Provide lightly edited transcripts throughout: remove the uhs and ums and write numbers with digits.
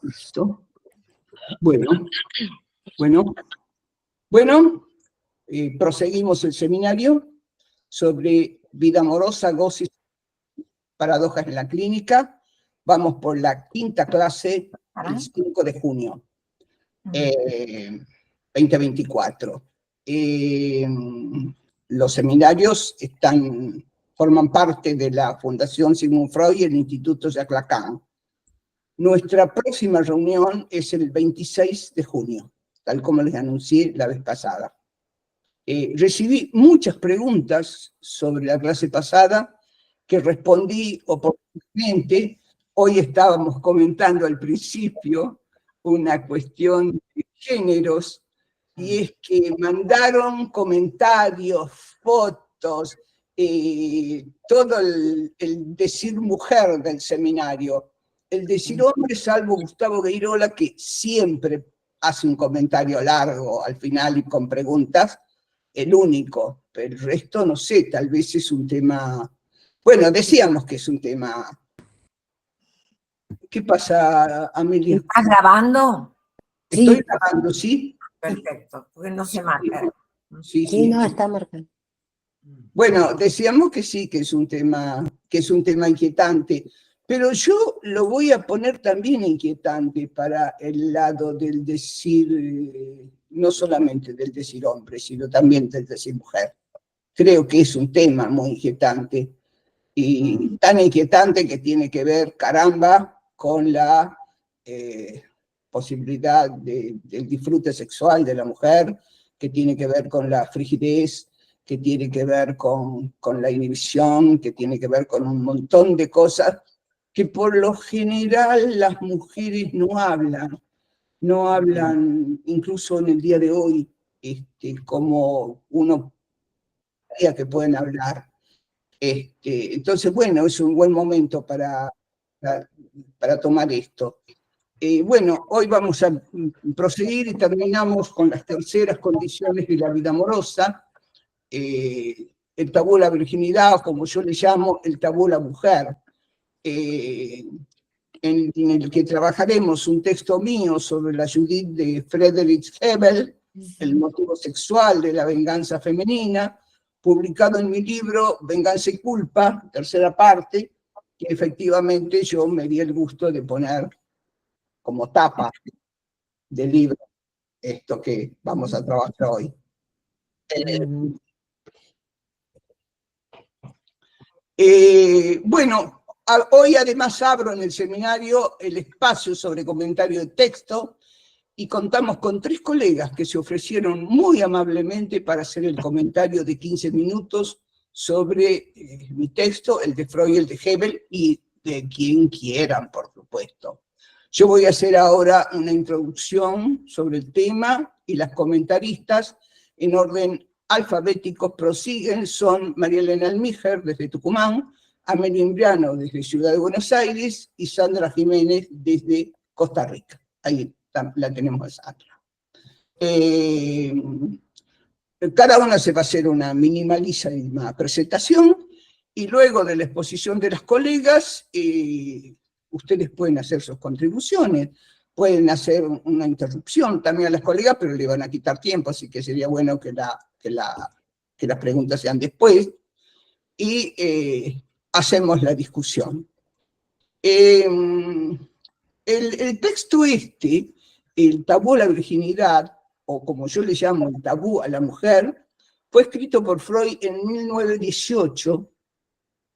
Listo. Bueno, proseguimos el seminario sobre vida amorosa, goce y paradojas en la clínica. Vamos por la quinta clase, el 5 de junio, 2024. Los seminarios forman parte de la Fundación Sigmund Freud y el Instituto Jacques Lacan. Nuestra próxima reunión es el 26 de junio, tal como les anuncié la vez pasada. Recibí muchas preguntas sobre la clase pasada que respondí oportunamente. Hoy estábamos comentando al principio una cuestión de géneros, y es que mandaron comentarios, fotos, todo el decir mujer del seminario. El decir hombre, salvo Gustavo Gueirola, que siempre hace un comentario largo al final y con preguntas, el único, pero el resto no sé, tal vez es un tema... Bueno, decíamos que es un tema... ¿Qué pasa, Amelia? ¿Estás grabando? Estoy grabando, ¿sí? Perfecto, porque no se marca. Sí, no, está marcado. Bueno, decíamos que sí, que es un tema inquietante, pero yo lo voy a poner también inquietante para el lado del decir, no solamente del decir hombre, sino también del decir mujer. Creo que es un tema muy inquietante, y tan inquietante que tiene que ver, caramba, con la posibilidad del disfrute sexual de la mujer, que tiene que ver con la frigidez, que tiene que ver con la inhibición, que tiene que ver con un montón de cosas que por lo general las mujeres no hablan incluso en el día de hoy, como uno creía que pueden hablar. Entonces, bueno, es un buen momento para tomar esto. Bueno, hoy vamos a proseguir y terminamos con las terceras condiciones de la vida amorosa, el tabú de la virginidad, o como yo le llamo, el tabú de la mujer, en el que trabajaremos un texto mío sobre la Judith de Friedrich Hebel, el motivo sexual de la venganza femenina, publicado en mi libro Venganza y Culpa, tercera parte, que efectivamente yo me di el gusto de poner como tapa del libro esto que vamos a trabajar hoy. Bueno, hoy además abro en el seminario el espacio sobre comentario de texto, y contamos con 3 colegas que se ofrecieron muy amablemente para hacer el comentario de 15 minutos sobre mi texto, el de Freud y el de Hebel, y de quien quieran, por supuesto. Yo voy a hacer ahora una introducción sobre el tema, y las comentaristas en orden alfabético prosiguen, son María Elena Almíjar desde Tucumán, Amelia Imbriano desde Ciudad de Buenos Aires y Sandra Jiménez desde Costa Rica. Ahí la tenemos a Sandra. Cada una se va a hacer una minimalísima presentación, y luego de la exposición de las colegas, ustedes pueden hacer sus contribuciones, pueden hacer una interrupción también a las colegas, pero le van a quitar tiempo, así que sería bueno que las preguntas sean después, y hacemos la discusión. El texto el tabú a la virginidad, o como yo le llamo el tabú a la mujer, fue escrito por Freud en 1918,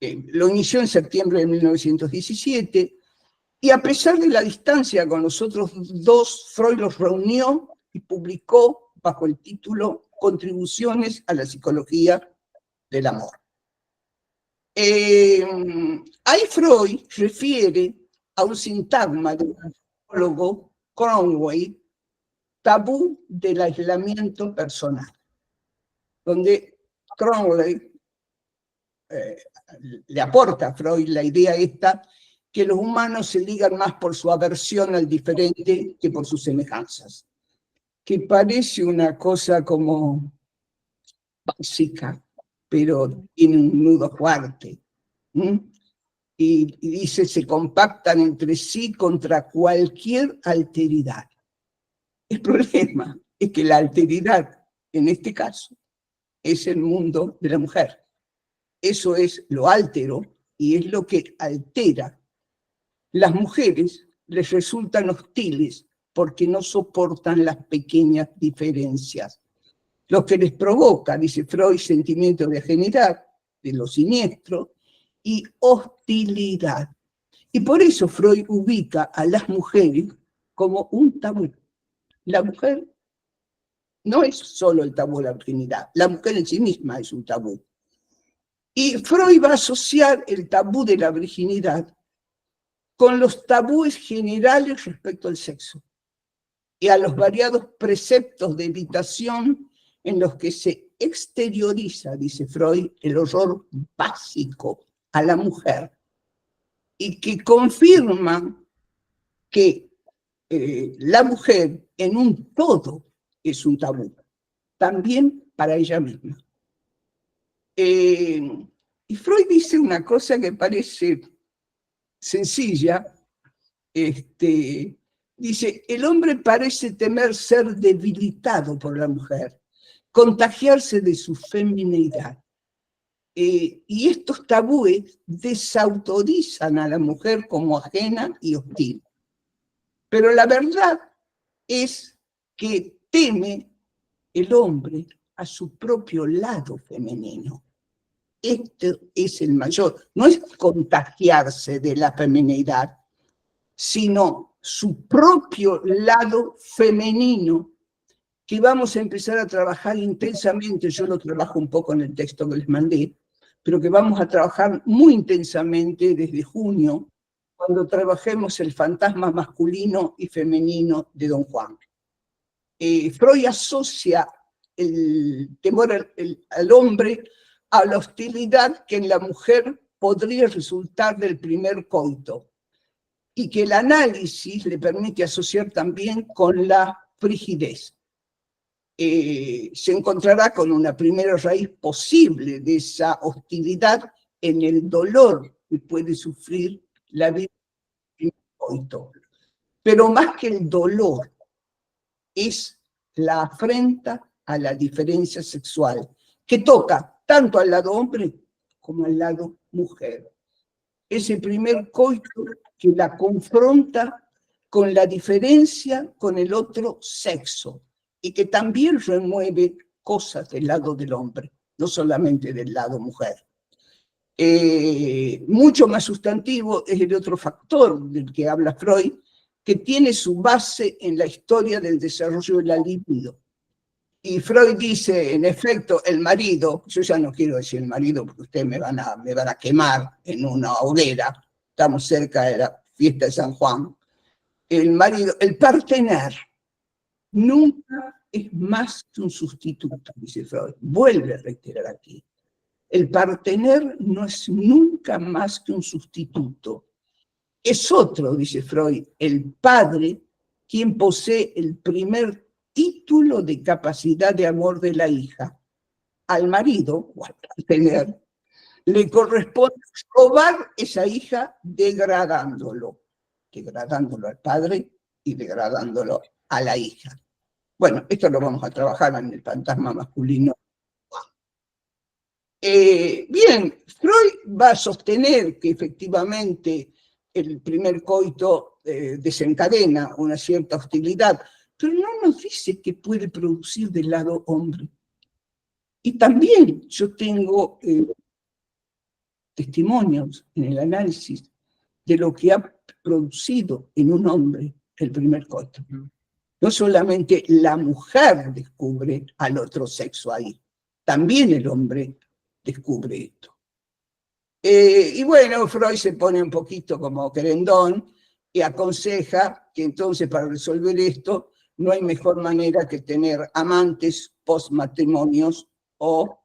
lo inició en septiembre de 1917, y a pesar de la distancia con los otros 2, Freud los reunió y publicó bajo el título Contribuciones a la psicología del amor. Ahí Freud refiere a un sintagma del psicólogo Conway, tabú del aislamiento personal, donde Conway le aporta a Freud la idea esta, que los humanos se ligan más por su aversión al diferente que por sus semejanzas, que parece una cosa como básica, pero tiene un nudo fuerte. y dice, se compactan entre sí contra cualquier alteridad. El problema es que la alteridad, en este caso, es el mundo de la mujer. Eso es lo altero y es lo que altera. Las mujeres les resultan hostiles porque no soportan las pequeñas diferencias. Lo que les provoca, dice Freud, sentimiento de ajenidad, de lo siniestro, y hostilidad. Y por eso Freud ubica a las mujeres como un tabú. La mujer no es solo el tabú de la virginidad, la mujer en sí misma es un tabú. Y Freud va a asociar el tabú de la virginidad con los tabúes generales respecto al sexo y a los variados preceptos de evitación en los que se exterioriza, dice Freud, el horror básico a la mujer y que confirman que la mujer en un todo es un tabú, también para ella misma. Y Freud dice una cosa que parece sencilla, dice, el hombre parece temer ser debilitado por la mujer, contagiarse de su femineidad. Y estos tabúes desautorizan a la mujer como ajena y hostil. Pero la verdad es que teme el hombre a su propio lado femenino. Este es el mayor, no es contagiarse de la femineidad, sino su propio lado femenino, que vamos a empezar a trabajar intensamente. Yo lo trabajo un poco en el texto que les mandé, pero que vamos a trabajar muy intensamente desde junio, cuando trabajemos el fantasma masculino y femenino de Don Juan. Freud asocia el temor al hombre a la hostilidad que en la mujer podría resultar del primer coito, y que el análisis le permite asociar también con la frigidez. Se encontrará con una primera raíz posible de esa hostilidad en el dolor que puede sufrir la vida del coito. Pero más que el dolor, es la afrenta a la diferencia sexual, que toca tanto al lado hombre como al lado mujer. Ese primer coito que la confronta con la diferencia con el otro sexo y que también remueve cosas del lado del hombre, no solamente del lado mujer. Mucho más sustantivo es el otro factor del que habla Freud, que tiene su base en la historia del desarrollo de la libido. Y Freud dice, en efecto, el marido, yo ya no quiero decir el marido porque ustedes me van a quemar en una hoguera, estamos cerca de la fiesta de San Juan, el marido, el partener, nunca es más que un sustituto, dice Freud. Vuelve a reiterar aquí. El partener no es nunca más que un sustituto. Es otro, dice Freud, el padre, quien posee el primer título de capacidad de amor de la hija. Al marido, o al partener, le corresponde robar esa hija degradándolo al padre y degradándolo a la hija. Bueno, esto lo vamos a trabajar en el fantasma masculino. Bien, Freud va a sostener que efectivamente el primer coito desencadena una cierta hostilidad, pero no nos dice que puede producir del lado hombre. Y también yo tengo testimonios en el análisis de lo que ha producido en un hombre el primer coito. No solamente la mujer descubre al otro sexo ahí, también el hombre descubre esto. Y bueno, Freud se pone un poquito como querendón y aconseja que entonces para resolver esto no hay mejor manera que tener amantes postmatrimonios o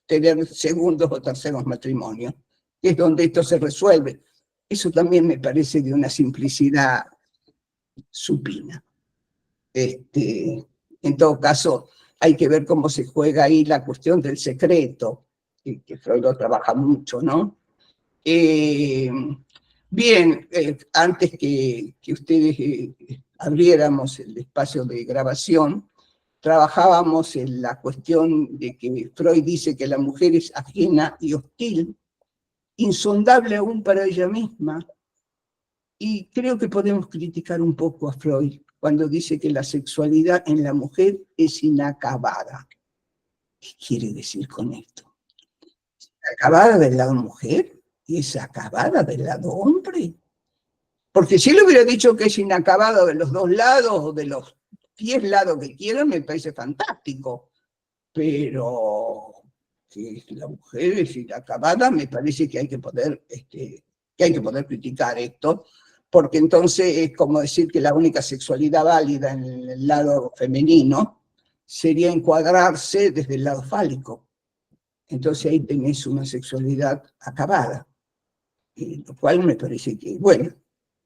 tener segundos o terceros matrimonios, que es donde esto se resuelve. Eso también me parece de una simplicidad supina. En todo caso, hay que ver cómo se juega ahí la cuestión del secreto, que Freud lo trabaja mucho, ¿no? Bien, antes que ustedes abriéramos el espacio de grabación, trabajábamos en la cuestión de que Freud dice que la mujer es ajena y hostil, insondable aún para ella misma, y creo que podemos criticar un poco a Freud cuando dice que la sexualidad en la mujer es inacabada. ¿Qué quiere decir con esto? ¿Acabada del lado mujer y es acabada del lado hombre? Porque si él hubiera dicho que es inacabado de los dos lados o de los 10 lados que quieran, me parece fantástico. Pero que la mujer es inacabada, me parece que hay que poder criticar esto, porque entonces es como decir que la única sexualidad válida en el lado femenino sería encuadrarse desde el lado fálico. Entonces ahí tenés una sexualidad acabada, lo cual me parece que, bueno,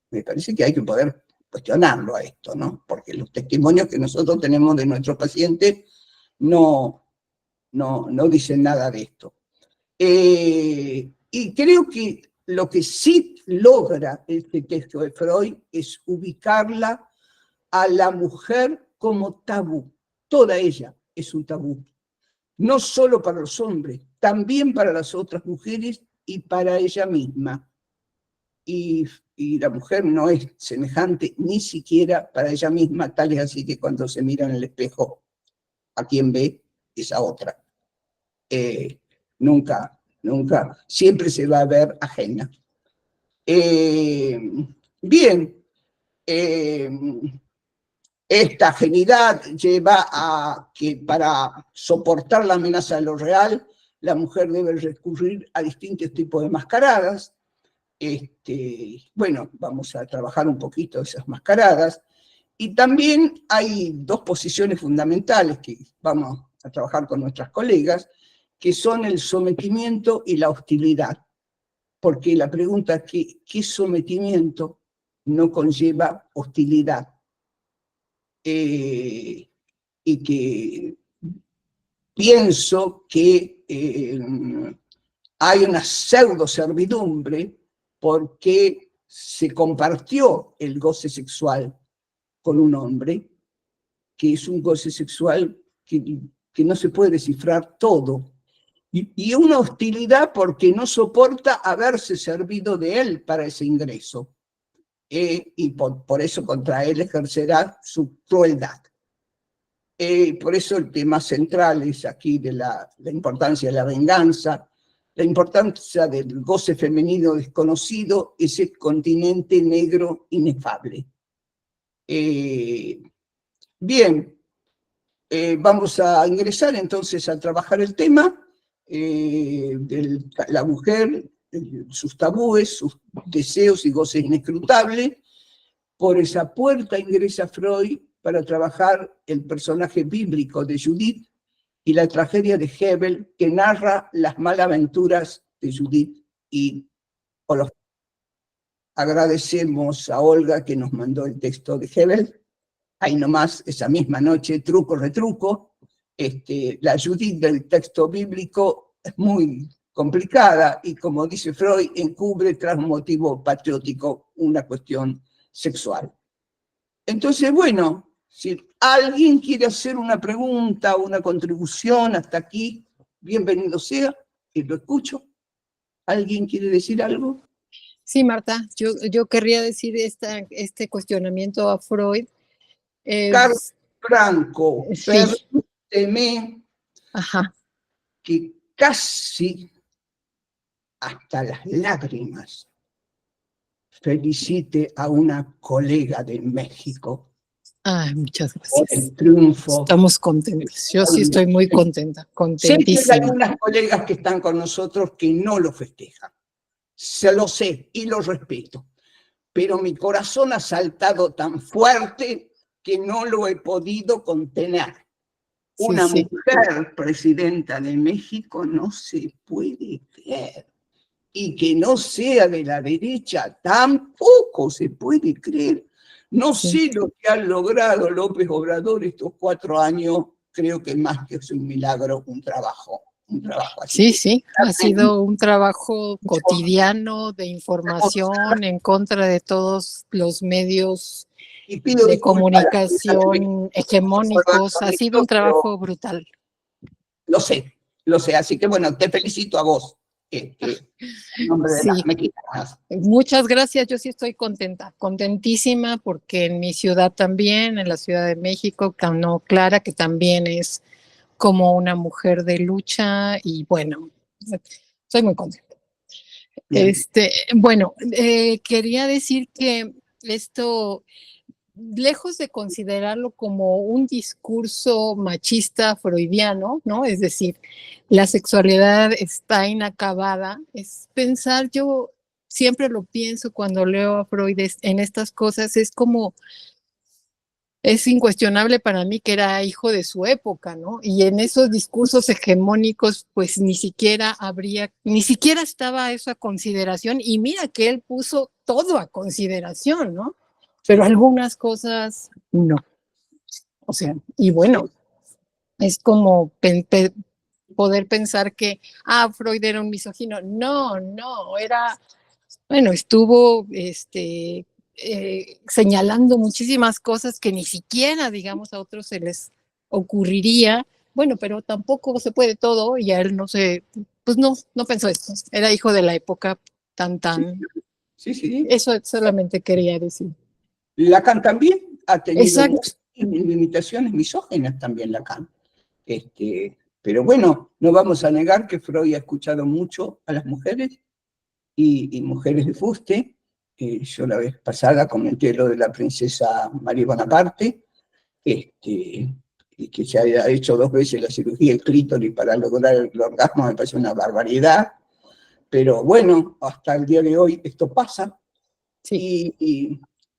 me parece que hay que poder cuestionarlo a esto, ¿no? Porque los testimonios que nosotros tenemos de nuestros pacientes no dicen nada de esto. Y creo que lo que sí logra este texto de Freud es ubicarla a la mujer como tabú. Toda ella es un tabú. No solo para los hombres, también para las otras mujeres y para ella misma. Y la mujer no es semejante ni siquiera para ella misma, tal es así que cuando se mira en el espejo, a quien ve es a otra. Nunca, siempre se va a ver ajena. Bien, esta ajenidad lleva a que para soportar la amenaza de lo real, la mujer debe recurrir a distintos tipos de mascaradas. Bueno, vamos a trabajar un poquito esas mascaradas. Y también hay dos posiciones fundamentales que vamos a trabajar con nuestras colegas, que son el sometimiento y la hostilidad. Porque la pregunta es, ¿qué sometimiento no conlleva hostilidad? Y que pienso que hay una pseudo servidumbre porque se compartió el goce sexual con un hombre, que es un goce sexual que no se puede descifrar todo, y una hostilidad porque no soporta haberse servido de él para ese ingreso, y por eso contra él ejercerá su crueldad. Por eso el tema central es aquí de la importancia de la venganza, la importancia del goce femenino desconocido, ese continente negro inefable. Bien, vamos a ingresar entonces a trabajar el tema de la mujer, sus tabúes, sus deseos y goces inescrutables. Por esa puerta ingresa Freud para trabajar el personaje bíblico de Judith y la tragedia de Hebel, que narra las malaventuras de Judith y Olofé. Agradecemos a Olga que nos mandó el texto de Hebel. Ahí nomás, esa misma noche, truco, retruco. La Judith del texto bíblico es muy complicada y, como dice Freud, encubre tras un motivo patriótico una cuestión sexual. Entonces, bueno, si alguien quiere hacer una pregunta o una contribución hasta aquí, bienvenido sea, que lo escucho. ¿Alguien quiere decir algo? Sí, Marta, yo querría decir este cuestionamiento a Freud. Carlos Franco, sí. Permíteme que casi hasta las lágrimas felicite a una colega de México. Ay, muchas gracias. Por el triunfo. Estamos contentos. Yo sí estoy muy contenta, contentísima. Sé que hay algunas colegas que están con nosotros que no lo festejan. Se lo sé y lo respeto. Pero mi corazón ha saltado tan fuerte que no lo he podido contener. Una mujer presidenta de México no se puede creer. Y que no sea de la derecha tampoco se puede creer. No sé lo que ha logrado López Obrador estos 4 años, creo que más que es un milagro, un trabajo. un trabajo así. Sí, sí, ha sido un trabajo cotidiano de información en contra de todos los medios Y pido de disculpas a las comunicación hegemónicos. Ha sido un trabajo brutal. Lo sé, así que bueno, te felicito a vos, en nombre de las Sí. mexicanas. Muchas gracias, yo sí estoy contenta, contentísima, porque en mi ciudad también, en la Ciudad de México, ganó Clara, que también es como una mujer de lucha, y bueno, soy muy contenta. Bien. Bueno, quería decir que esto, lejos de considerarlo como un discurso machista freudiano, ¿no? Es decir, la sexualidad está inacabada, es pensar, yo siempre lo pienso cuando leo a Freud en estas cosas, es como, es incuestionable para mí que era hijo de su época, ¿no? Y en esos discursos hegemónicos, pues ni siquiera estaba eso a consideración, y mira que él puso todo a consideración, ¿no? Pero algunas cosas no. O sea, y bueno, es como poder pensar que, Freud era un misógino. No, no, era, bueno, estuvo señalando muchísimas cosas que ni siquiera, digamos, a otros se les ocurriría. Bueno, pero tampoco se puede todo, y a él pues no pensó esto. Era hijo de la época tan. Sí. Eso solamente quería decir. Lacan también ha tenido Exacto. muchas limitaciones misóginas también Lacan. Pero bueno, no vamos a negar que Freud ha escuchado mucho a las mujeres y mujeres de fuste. Yo la vez pasada comenté lo de la princesa María Bonaparte, y que se haya hecho 2 veces la cirugía del clítoris para lograr el orgasmo, me parece una barbaridad. Pero bueno, hasta el día de hoy esto pasa. Sí.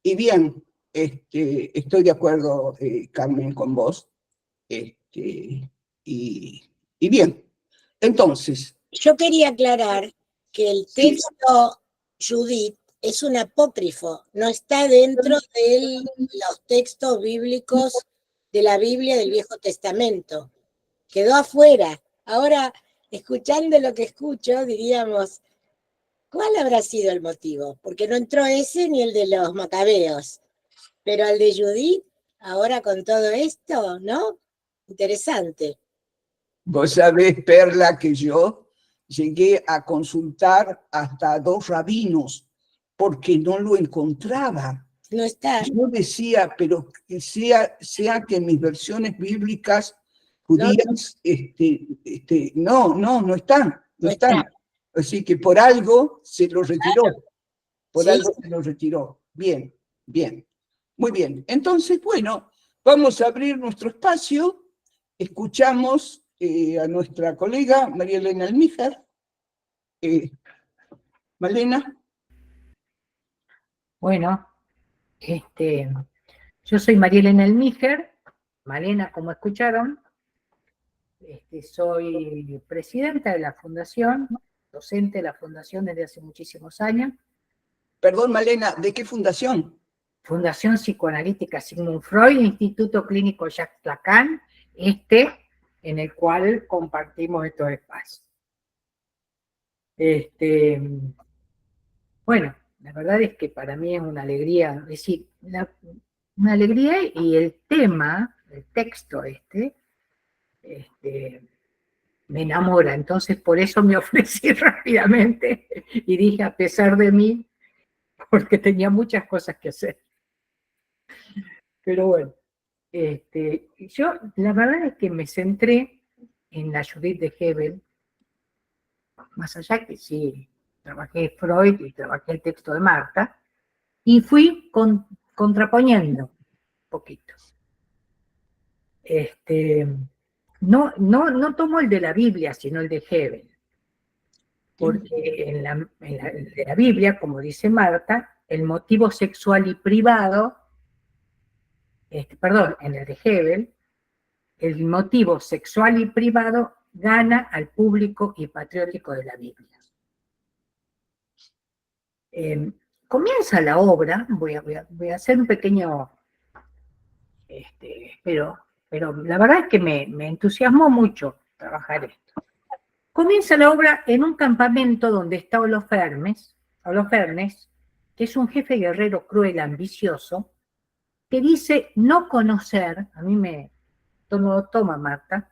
Y bien, estoy de acuerdo, Carmen, con vos. Y bien, entonces. Yo quería aclarar que el texto Judith es un apócrifo, no está dentro de los textos bíblicos de la Biblia del Viejo Testamento. Quedó afuera. Ahora, escuchando lo que escucho, diríamos, ¿cuál habrá sido el motivo? Porque no entró ese ni el de los macabeos. Pero al de Judith, ahora con todo esto, ¿no? Interesante. Vos sabés, Perla, que yo llegué a consultar hasta 2 rabinos porque no lo encontraba. No está. Yo decía, pero que sea que mis versiones bíblicas judías, no están. Así que por algo se lo retiró. Se lo retiró. Bien. Muy bien. Entonces, bueno, vamos a abrir nuestro espacio. Escuchamos a nuestra colega María Elena Almíjar. Malena. Bueno, yo soy María Elena Almíjar, Malena, como escucharon. Soy presidenta de la fundación, docente de la fundación desde hace muchísimos años. Perdón, Malena, ¿de qué fundación? Fundación Psicoanalítica Sigmund Freud, Instituto Clínico Jacques Lacan, en el cual compartimos estos espacios. Bueno, la verdad es que para mí es una alegría, es decir, una alegría, y el tema, el texto me enamora. Entonces por eso me ofrecí rápidamente y dije, a pesar de mí, porque tenía muchas cosas que hacer. Pero bueno, yo la verdad es que me centré en la Judith de Hebel, más allá que sí, trabajé Freud y trabajé el texto de Marta, y fui contraponiendo un poquito. No tomo el de la Biblia, sino el de Hebel, porque en la Biblia, como dice Marta, el motivo sexual y privado, en el de Hebel, el motivo sexual y privado gana al público y patriótico de la Biblia. Comienza la obra, voy a hacer un pequeño, pero la verdad es que me entusiasmó mucho trabajar esto. Comienza la obra en un campamento donde está Holofernes, que es un jefe guerrero cruel, ambicioso, que dice no conocer, a mí me toma Marta,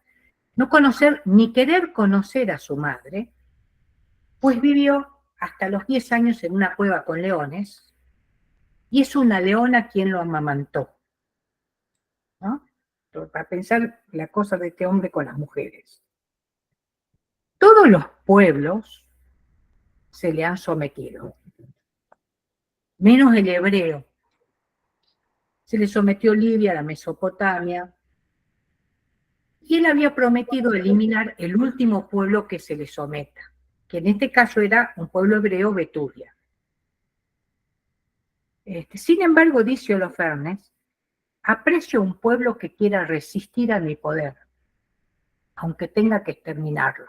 no conocer ni querer conocer a su madre, pues vivió hasta los 10 años en una cueva con leones, y es una leona quien lo amamantó, ¿no? Para pensar la cosa de este hombre con las mujeres. Todos los pueblos se le han sometido, menos el hebreo. Se le sometió Libia, la Mesopotamia, y él había prometido eliminar el último pueblo que se le someta, que en este caso era un pueblo hebreo, Betulia. Sin embargo, dice Holofernes, aprecio un pueblo que quiera resistir a mi poder, aunque tenga que exterminarlo.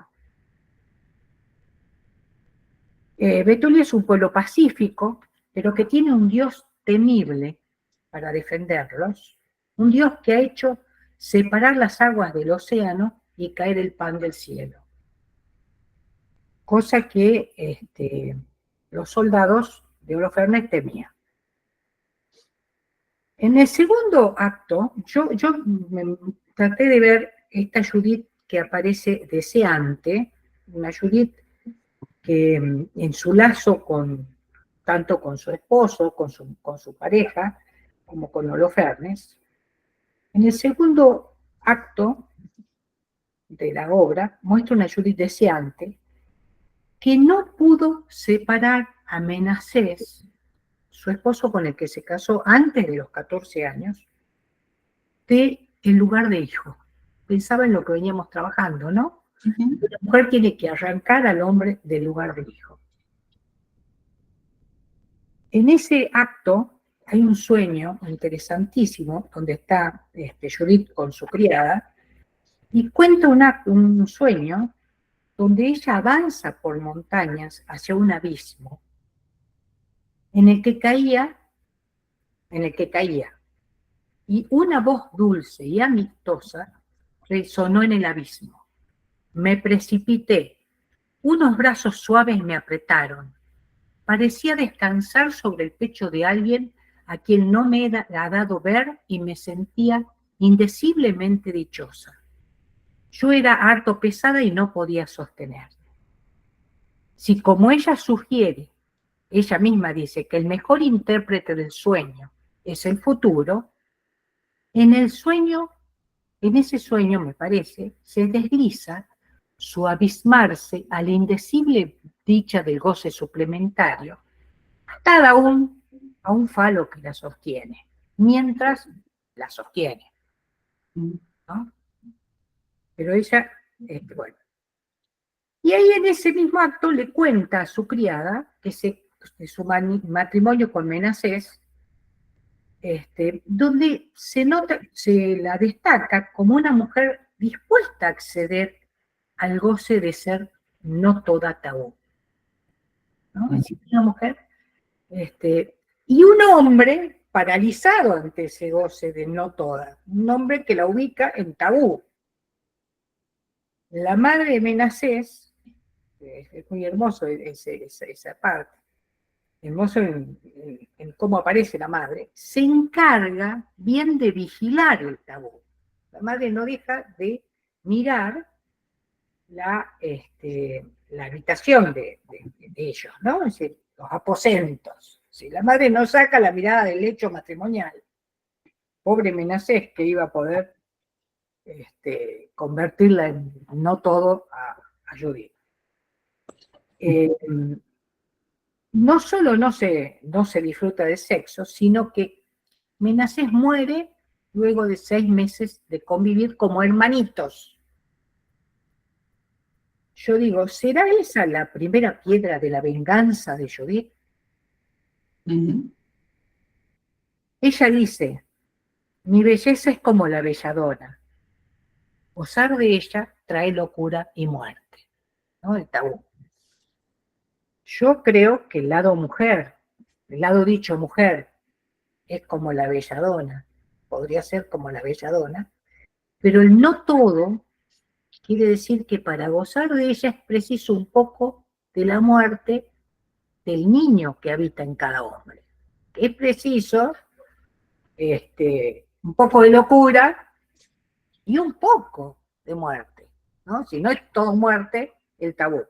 Betulia es un pueblo pacífico, pero que tiene un Dios temible para defenderlos, un Dios que ha hecho separar las aguas del océano y caer el pan del cielo. Cosa que los soldados de Holofernes temían. En el segundo acto, yo traté de ver esta Judith que aparece deseante, una Judith que en su lazo tanto con su esposo, con su pareja, como con Holofernes. En el segundo acto de la obra muestra una Judith deseante que no pudo separar a Menacés, su esposo con el que se casó antes de los 14 años, del lugar de hijo. Pensaba en lo que veníamos trabajando, ¿no? La mujer tiene que arrancar al hombre del lugar de hijo. En ese acto hay un sueño interesantísimo donde está Judith con su criada y cuenta un sueño donde ella avanza por montañas hacia un abismo en el que caía, y una voz dulce y amistosa resonó en el abismo. Me precipité, unos brazos suaves me apretaron. Parecía descansar sobre el pecho de alguien a quien no me ha dado ver y me sentía indeciblemente dichosa. Yo era harto pesada y no podía sostenerme. Si como ella sugiere, ella misma dice que el mejor intérprete del sueño es el futuro, en ese sueño, me parece, se desliza su abismarse a la indecible dicha del goce suplementario, atada a un falo que la sostiene, mientras la sostiene, ¿no? Pero ella, bueno. Y ahí en ese mismo acto le cuenta a su criada que su matrimonio con Menacés, donde se la destaca como una mujer dispuesta a acceder al goce de ser no toda tabú, ¿no? Es decir, una mujer, y un hombre paralizado ante ese goce de no toda, un hombre que la ubica en tabú. La madre de Menacés, es muy hermoso esa parte, hermoso en cómo aparece la madre, se encarga bien de vigilar el tabú. La madre no deja de mirar la habitación de ellos, ¿no? Es decir, los aposentos. Si la madre no saca la mirada del lecho matrimonial, pobre Menacés que iba a poder convertirla en no todo a Judith. No solo no se disfruta de sexo, sino que Menacés muere luego de 6 meses de convivir como hermanitos. Yo digo, ¿será esa la primera piedra de la venganza de Judith? Ella dice, mi belleza es como la belladona. Gozar de ella trae locura y muerte, ¿no? El tabú. Yo creo que el lado mujer, el lado dicho mujer, es como la belladona, podría ser como la belladona, pero el no todo quiere decir que para gozar de ella es preciso un poco de la muerte del niño que habita en cada hombre. Es preciso un poco de locura y un poco de muerte, ¿no? Si no es todo muerte, el tabú.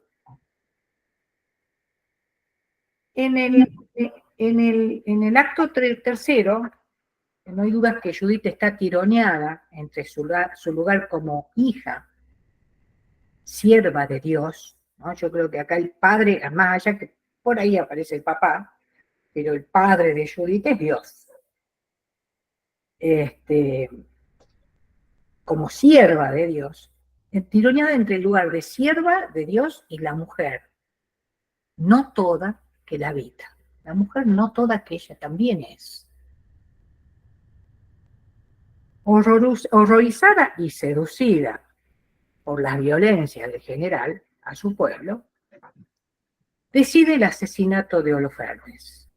En el acto tercero, no hay duda que Judith está tironeada entre su lugar como hija, sierva de Dios, ¿no? Yo creo que acá el padre, más allá que por ahí aparece el papá, pero el padre de Judith es Dios. Como sierva de Dios, tironeada entre el lugar de sierva de Dios y la mujer, no toda que la habita. La mujer no toda que ella también es. Horrorizada y seducida por la violencia del general a su pueblo, decide el asesinato de Holofernes.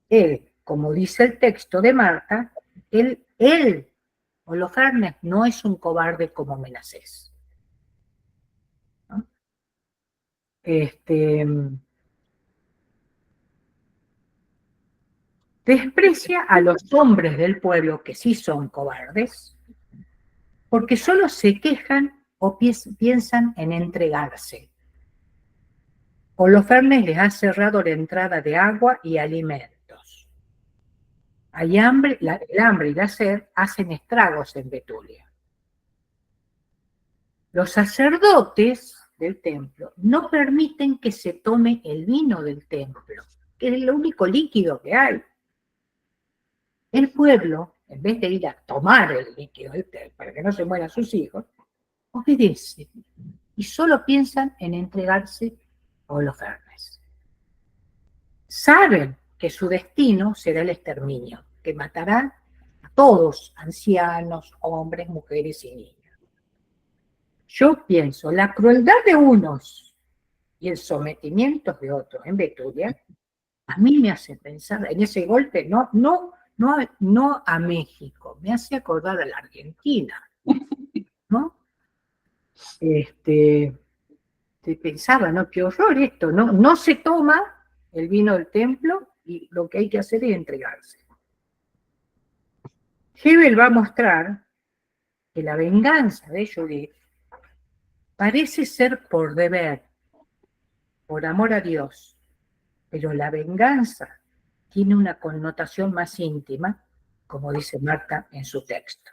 Él, como dice el texto de Marta, Holofernes, no es un cobarde como Menasés. ¿No? Desprecia a los hombres del pueblo que sí son cobardes, porque solo se quejan o piensan en entregarse. Holofernes les ha cerrado la entrada de agua y alimentos. El hambre y la sed hacen estragos en Betulia. Los sacerdotes del templo no permiten que se tome el vino del templo, que es el único líquido que hay. El pueblo, en vez de ir a tomar el líquido del templo para que no se mueran sus hijos, obedece y solo piensan en entregarse a Holofernes. Saben que su destino será el exterminio, que matarán a todos, ancianos, hombres, mujeres y niños. Yo pienso, la crueldad de unos y el sometimiento de otros en Betulia, a mí me hace pensar en ese golpe, no a México, me hace acordar a la Argentina, ¿no? Pensaba, ¿no? Qué horror esto, ¿no? No se toma el vino del templo y lo que hay que hacer es entregarse. Hebel va a mostrar que la venganza de Judith parece ser por deber, por amor a Dios, pero la venganza tiene una connotación más íntima, como dice Marta en su texto.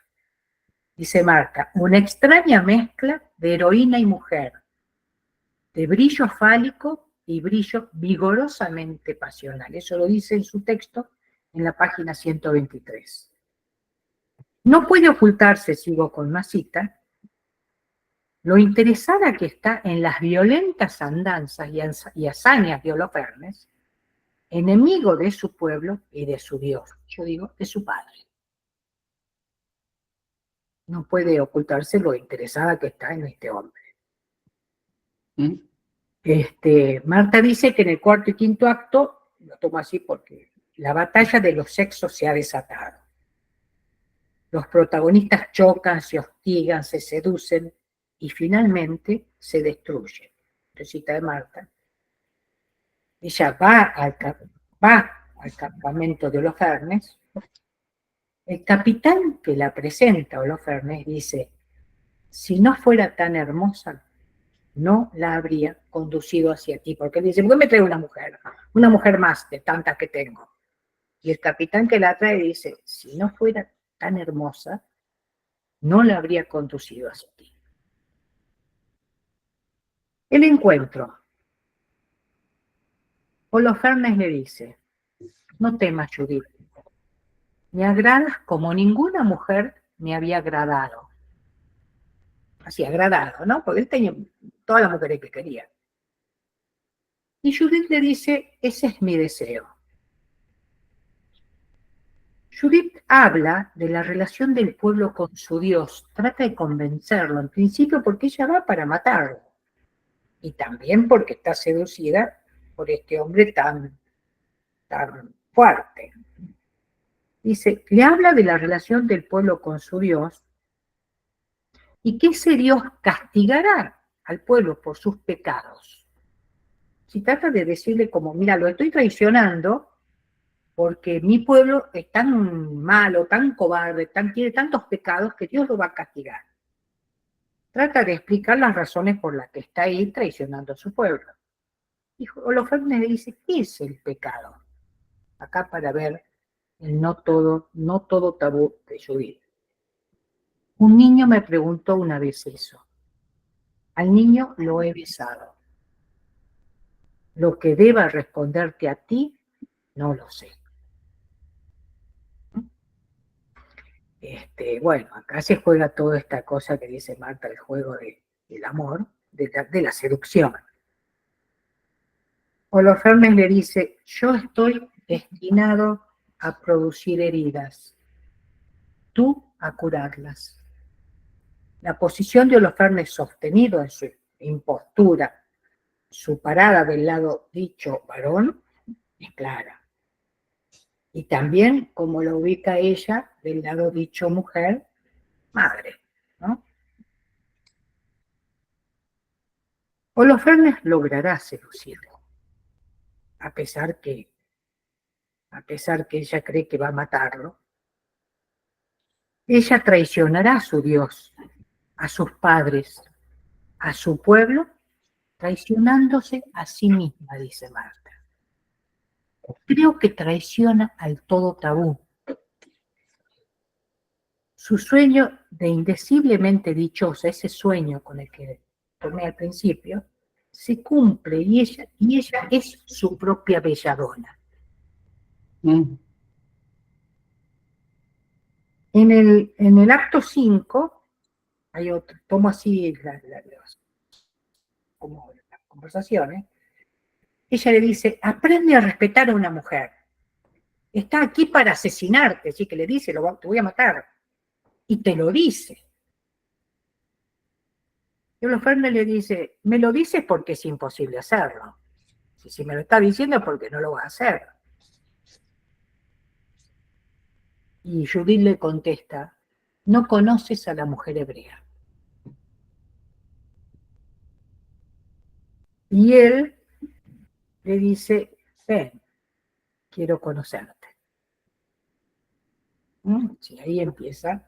Dice Marta, una extraña mezcla de heroína y mujer, de brillo fálico y brillo vigorosamente pasional. Eso lo dice en su texto en la página 123. No puede ocultarse, sigo con más cita, lo interesada que está en las violentas andanzas y hazañas de Holofernes, enemigo de su pueblo y de su Dios, yo digo, de su padre. No puede ocultarse lo interesada que está en este hombre. Marta dice que en el cuarto y quinto acto, lo tomo así porque la batalla de los sexos se ha desatado. Los protagonistas chocan, se hostigan, se seducen y finalmente se destruyen. Cita de Marta. Ella va al campamento de Holofernes. El capitán que la presenta a Holofernes dice, si no fuera tan hermosa, no la habría conducido hacia ti. Porque él dice, ¿por qué me trae una mujer más de tantas que tengo? Y el capitán que la trae dice, si no fuera tan hermosa, no la habría conducido hacia ti. El encuentro. Holofernes le dice, no temas, Judith, me agradas como ninguna mujer me había agradado. Así, agradado, ¿no? Porque él tenía todas las mujeres que quería. Y Judith le dice, ese es mi deseo. Judith habla de la relación del pueblo con su Dios, trata de convencerlo, en principio porque ella va para matarlo, y también porque está seducida por este hombre tan fuerte. Dice, le habla de la relación del pueblo con su Dios, y que ese Dios castigará al pueblo por sus pecados. Si trata de decirle como, mira, lo estoy traicionando porque mi pueblo es tan malo, tan cobarde, tiene tantos pecados que Dios lo va a castigar. Trata de explicar las razones por las que está ahí traicionando a su pueblo. Y Holofernes le dice, ¿qué es el pecado? Acá para ver el no todo tabú de Judith. Un niño me preguntó una vez eso. Al niño lo he besado. Lo que deba responderte a ti, no lo sé. Bueno, acá se juega toda esta cosa que dice Marta, el juego del amor, de la seducción. Holofernes le dice, yo estoy destinado a producir heridas, tú a curarlas. La posición de Holofernes sostenido en su impostura, su parada del lado dicho varón, es clara. Y también como lo ubica ella del lado dicho mujer, madre, ¿no? Holofernes logrará seducirlo, a pesar que ella cree que va a matarlo. Ella traicionará a su Dios, a sus padres, a su pueblo, traicionándose a sí misma, dice Marta. Creo que traiciona al todo tabú. Su sueño de indeciblemente dichosa, ese sueño con el que tomé al principio, se cumple y ella es su propia belladona. En el acto 5, hay otro, tomo así como las conversaciones, ella le dice, aprende a respetar a una mujer. Está aquí para asesinarte, así que le dice, te voy a matar. Y te lo dice. Y Holofernes le dice, me lo dices porque es imposible hacerlo. Si me lo está diciendo es porque no lo va a hacer. Y Judith le contesta, no conoces a la mujer hebrea. Y él le dice, ven, quiero conocerte. Sí, ahí empieza,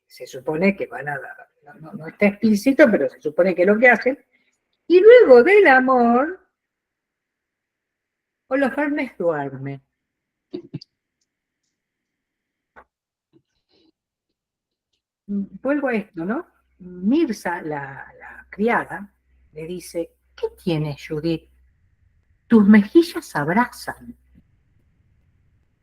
se supone que van a dar, no está explícito, pero se supone que es lo que hacen. Y luego del amor, Holofernes duerme. Vuelvo a esto, ¿no? Mirza, la criada, le dice, ¿qué tienes, Judith? Tus mejillas abrazan.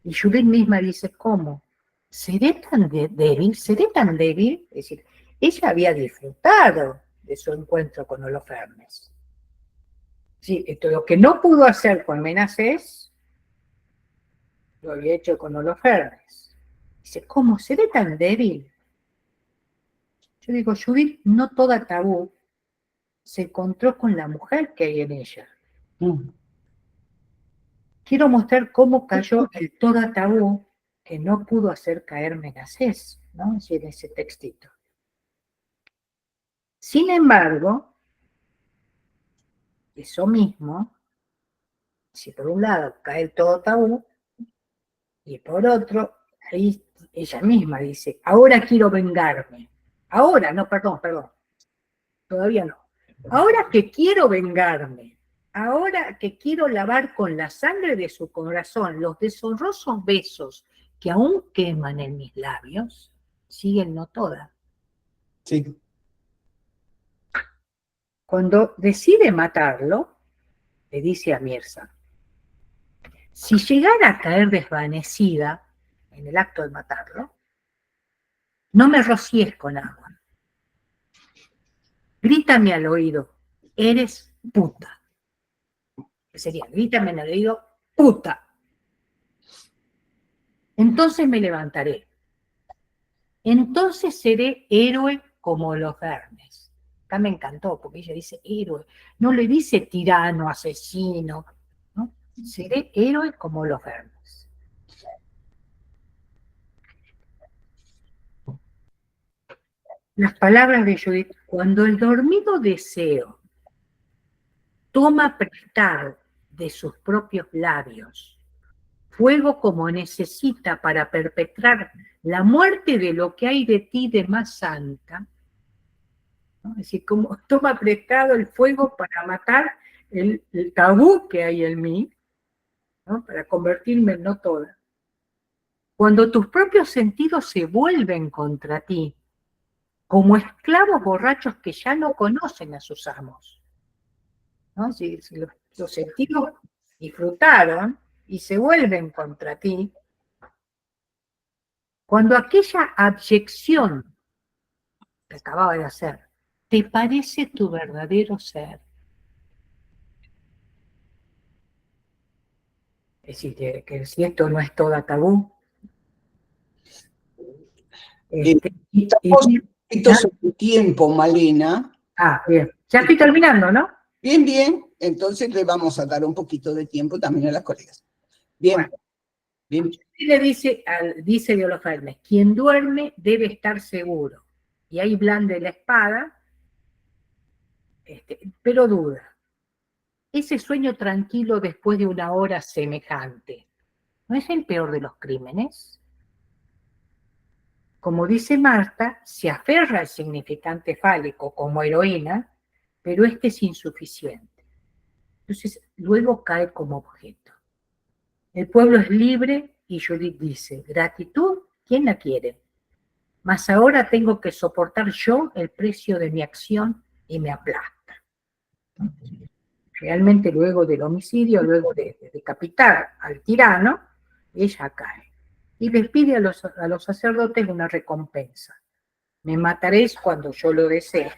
Y Judith misma dice, ¿cómo? ¿Seré tan débil? ¿Seré tan débil? Es decir, ella había disfrutado de su encuentro con Holofernes. Sí, lo que no pudo hacer con Menacés, lo había hecho con Holofernes. Dice, ¿cómo? ¿Seré tan débil? Yo digo, Judith, no toda tabú, se encontró con la mujer que hay en ella. Quiero mostrar cómo cayó el toda tabú que no pudo hacer caer Menacés, ¿no? En ese textito. Sin embargo, eso mismo, si por un lado cae el todo tabú, y por otro, ahí ella misma dice, ahora quiero vengarme. Ahora, no, perdón, todavía no. Ahora que quiero vengarme, ahora que quiero lavar con la sangre de su corazón los deshonrosos besos que aún queman en mis labios, siguen no toda. Sí. Cuando decide matarlo, le dice a Mirza, si llegara a caer desvanecida en el acto de matarlo, no me rocíes con agua. Grítame al oído, eres puta. Que sería, grítame al oído, puta. Entonces me levantaré. Entonces seré héroe como Holofernes. Acá me encantó, porque ella dice héroe. No le dice tirano, asesino. ¿No? Seré héroe como Holofernes. Las palabras de Judith: cuando el dormido deseo toma prestado de sus propios labios fuego como necesita para perpetrar la muerte de lo que hay de ti de más santa, ¿no? Es decir, como toma prestado el fuego para matar el tabú que hay en mí, ¿no? Para convertirme en no toda. Cuando tus propios sentidos se vuelven contra ti, como esclavos borrachos que ya no conocen a sus amos, ¿no? Si los sentidos disfrutaron y se vuelven contra ti, cuando aquella abyección que acababa de hacer te parece tu verdadero ser, es decir, que si esto no es toda tabú, Estamos un poquito sobre tiempo, Malena. bien, ya estoy terminando, ¿no? Bien, bien, entonces le vamos a dar un poquito de tiempo también a las colegas. Bien, Bueno, bien. y le dice Viola Hermes: quien duerme debe estar seguro. Y ahí blande la espada, pero duda. Ese sueño tranquilo después de una hora semejante, ¿no es el peor de los crímenes? Como dice Marta, se aferra al significante fálico como heroína, pero este es insuficiente. Entonces, luego cae como objeto. El pueblo es libre y Judith dice: gratitud, ¿quién la quiere? Mas ahora tengo que soportar yo el precio de mi acción y me aplasta. Realmente luego del homicidio, luego de decapitar al tirano, ella cae y les pide a los sacerdotes una recompensa. Me mataréis cuando yo lo desee.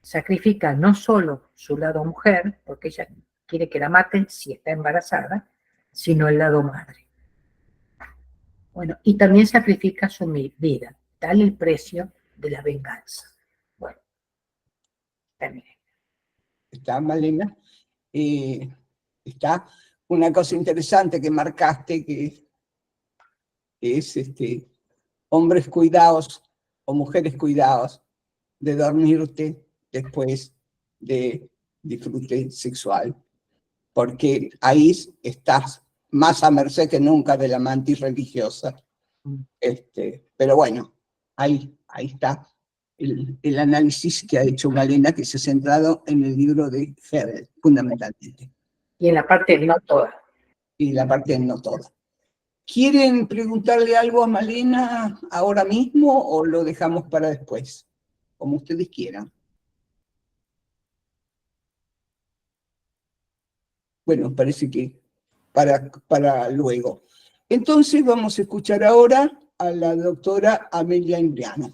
Sacrifica no solo su lado mujer, porque ella quiere que la maten si está embarazada, sino el lado madre. Bueno, y también sacrifica su vida, tal el precio de la venganza. Bueno, terminé. Está, Malena. Está una cosa interesante que marcaste, que es hombres cuidados o mujeres cuidados de dormirte después de disfrute sexual, porque ahí estás más a merced que nunca de la mantis religiosa. Pero bueno, ahí está el análisis que ha hecho Malena, que se ha centrado en el libro de Hebel, fundamentalmente. Y en la parte no toda. Y la parte de no toda. ¿Quieren preguntarle algo a Malena ahora mismo o lo dejamos para después? Como ustedes quieran. Bueno, parece que para luego. Entonces vamos a escuchar ahora a la doctora Amelia Imbriano.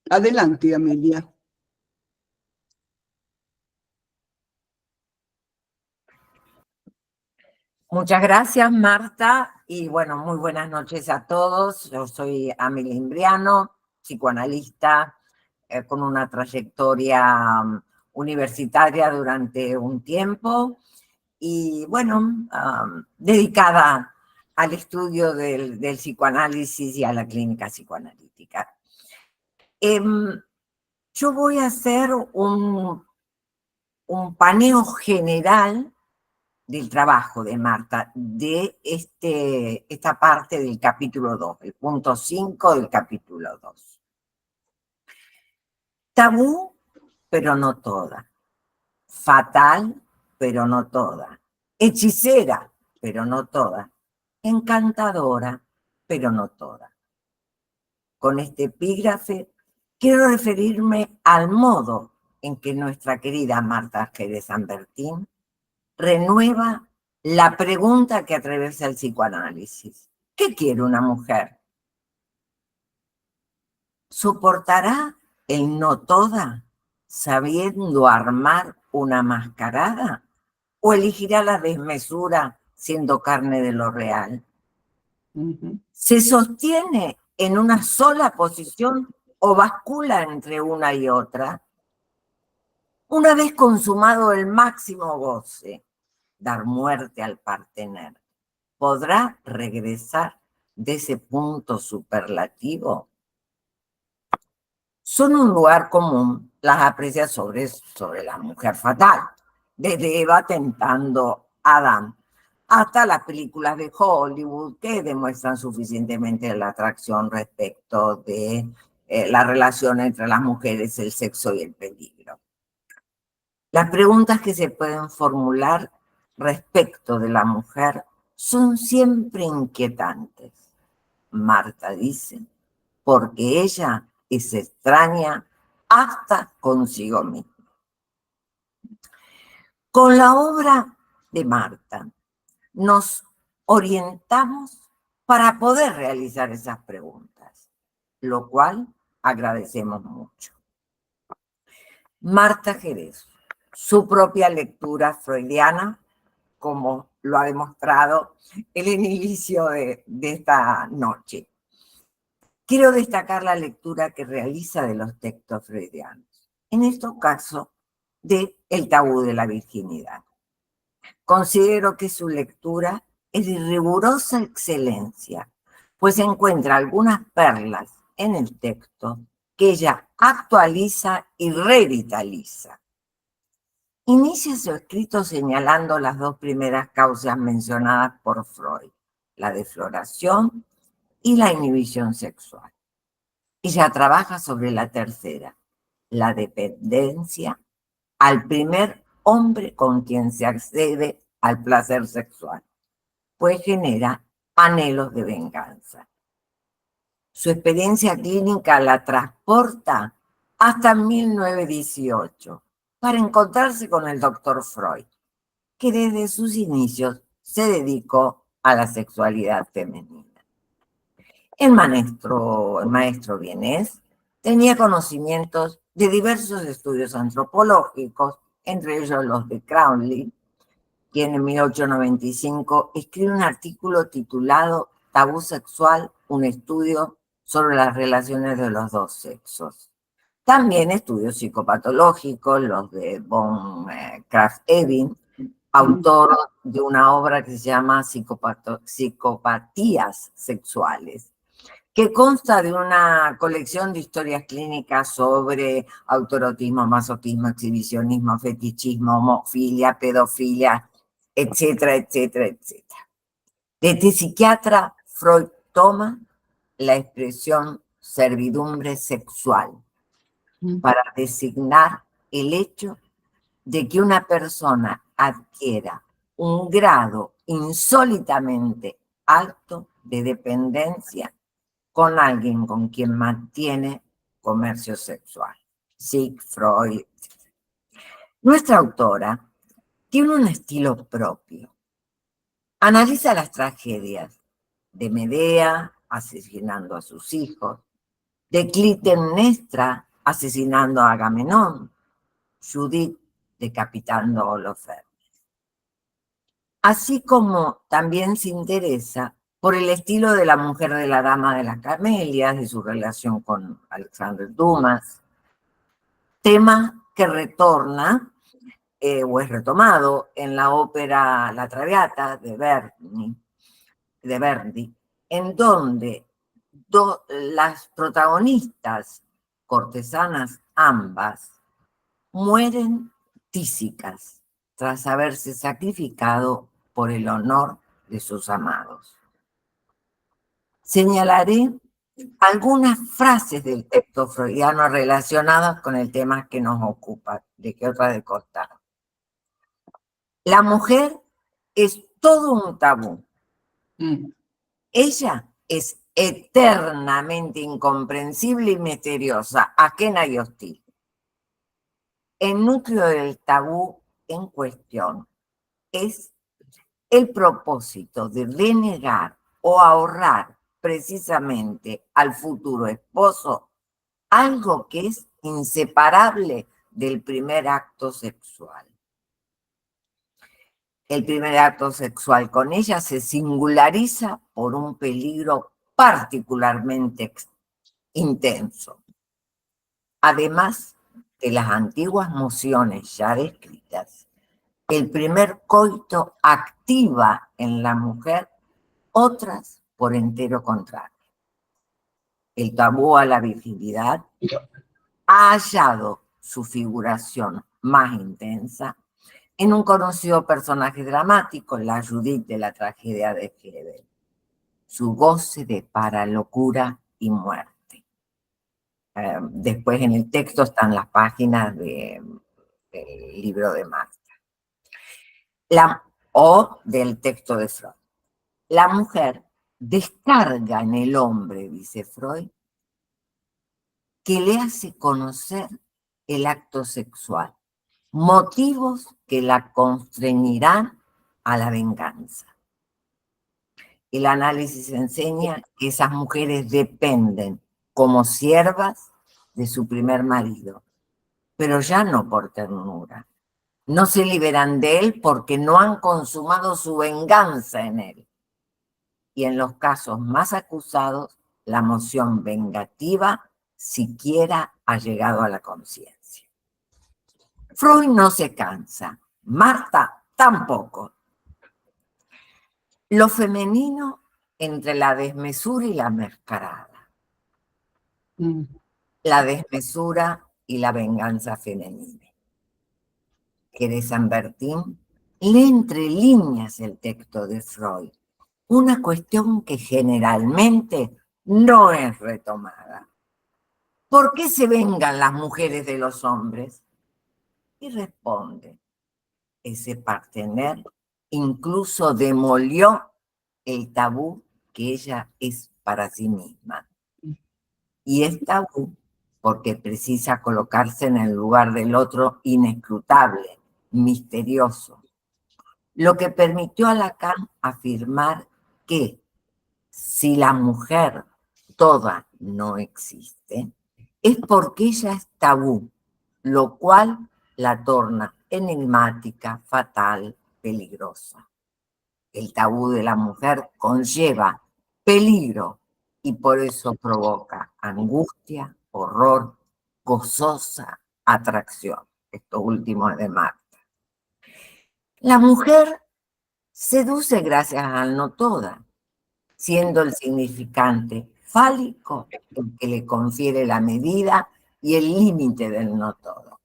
Adelante, Amelia. Muchas gracias, Marta, y bueno, muy buenas noches a todos. Yo soy Amelia Imbriano, psicoanalista con una trayectoria universitaria durante un tiempo y bueno, dedicada al estudio del psicoanálisis y a la clínica psicoanalítica. Yo voy a hacer un paneo general del trabajo de Marta, de esta parte del capítulo 2, el punto 5 del capítulo 2. Tabú, pero no toda. Fatal, pero no toda. Hechicera, pero no toda. Encantadora, pero no toda. Con este epígrafe quiero referirme al modo en que nuestra querida Marta Jerez San Martín renueva la pregunta que atraviesa el psicoanálisis. ¿Qué quiere una mujer? ¿Soportará el no toda sabiendo armar una mascarada? ¿O elegirá la desmesura siendo carne de lo real? ¿Se sostiene en una sola posición o bascula entre una y otra? Una vez consumado el máximo goce, dar muerte al partener, ¿podrá regresar de ese punto superlativo? son un lugar común, las aprecia sobre la mujer fatal, desde Eva tentando a Adán, hasta las películas de Hollywood que demuestran suficientemente la atracción respecto de la relación entre las mujeres, el sexo y el peligro. Las preguntas que se pueden formular respecto de la mujer son siempre inquietantes. Marta dice, porque ella es extraña hasta consigo misma. Con la obra de Marta nos orientamos para poder realizar esas preguntas, lo cual agradecemos mucho. Marta Jerez, su propia lectura freudiana, como lo ha demostrado el inicio de esta noche. Quiero destacar la lectura que realiza de los textos freudianos, en este caso de El tabú de la virginidad. Considero que su lectura es de rigurosa excelencia, pues encuentra algunas perlas en el texto que ella actualiza y revitaliza. Inicia su escrito señalando las dos primeras causas mencionadas por Freud, la defloración y la inhibición sexual. Ella trabaja sobre la tercera, la dependencia al primer hombre con quien se accede al placer sexual, pues genera anhelos de venganza. Su experiencia clínica la transporta hasta 1918 para encontrarse con el doctor Freud, que desde sus inicios se dedicó a la sexualidad femenina. El maestro vienés tenía conocimientos de diversos estudios antropológicos, entre ellos los de Crowley, quien en 1895 escribe un artículo titulado Tabú sexual, un estudio sobre las relaciones de los dos sexos. También estudios psicopatológicos, los de von Krafft-Ebing, autor de una obra que se llama Psicopatías sexuales, que consta de una colección de historias clínicas sobre autoerotismo, masoquismo, exhibicionismo, fetichismo, homofilia, pedofilia, etcétera, etcétera, etcétera. De este psiquiatra, Freud toma la expresión servidumbre sexual para designar el hecho de que una persona adquiera un grado insólitamente alto de dependencia con alguien con quien mantiene comercio sexual. Sí, Freud. Nuestra autora tiene un estilo propio. Analiza las tragedias de Medea asesinando a sus hijos, de Clitemnestra asesinando a Agamenón, Judith decapitando a Holofernes. Así como también se interesa por el estilo de la mujer de la Dama de las Camelias, de su relación con Alexander Dumas, tema que retorna o es retomado en la ópera La Traviata de Verdi, en donde las protagonistas, cortesanas ambas, mueren tísicas tras haberse sacrificado por el honor de sus amados. Señalaré algunas frases del texto freudiano relacionadas con el tema que nos ocupa, de qué otra de costado. La mujer es todo un tabú. Ella es eternamente incomprensible y misteriosa, ajena y hostil. El núcleo del tabú en cuestión es el propósito de denegar o ahorrar precisamente al futuro esposo algo que es inseparable del primer acto sexual. El primer acto sexual con ella se singulariza por un peligro particularmente intenso. Además de las antiguas mociones ya descritas, el primer coito activa en la mujer otras por entero contrario. El tabú a la virginidad ha hallado su figuración más intensa en un conocido personaje dramático, la Judith de la tragedia de Hebel. Su goce depara locura y muerte. Después en el texto están las páginas del libro de Marta. O del texto de Freud. La mujer descarga en el hombre, dice Freud, que le hace conocer el acto sexual, motivos que la constreñirán a la venganza. El análisis enseña que esas mujeres dependen como siervas de su primer marido, pero ya no por ternura. No se liberan de él porque no han consumado su venganza en él. Y en los casos más acusados, la emoción vengativa siquiera ha llegado a la conciencia. Freud no se cansa, Marta tampoco. Lo femenino entre la desmesura y la mascarada. La desmesura y la venganza femenina. Que de San Bertín lee entre líneas el texto de Freud, una cuestión que generalmente no es retomada. ¿Por qué se vengan las mujeres de los hombres? Y responde, ese partener incluso demolió el tabú que ella es para sí misma. Y es tabú porque precisa colocarse en el lugar del otro inescrutable, misterioso, lo que permitió a Lacan afirmar que si la mujer toda no existe, es porque ella es tabú, lo cual la torna enigmática, fatal, peligrosa. El tabú de la mujer conlleva peligro y por eso provoca angustia, horror, gozosa atracción. Esto último es de Marta. La mujer seduce gracias al no toda, siendo el significante fálico el que le confiere la medida y el límite del no todo.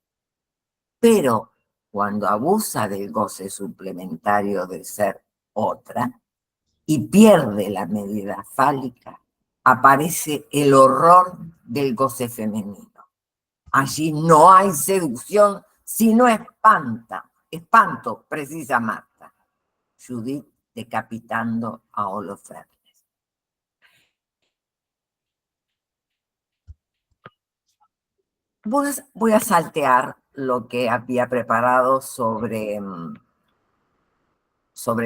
Pero cuando abusa del goce suplementario de ser otra y pierde la medida fálica, aparece el horror del goce femenino. Allí no hay seducción, sino espanto, precisa Marta. Judith decapitando a Holofernes. Voy a saltear lo que había preparado sobre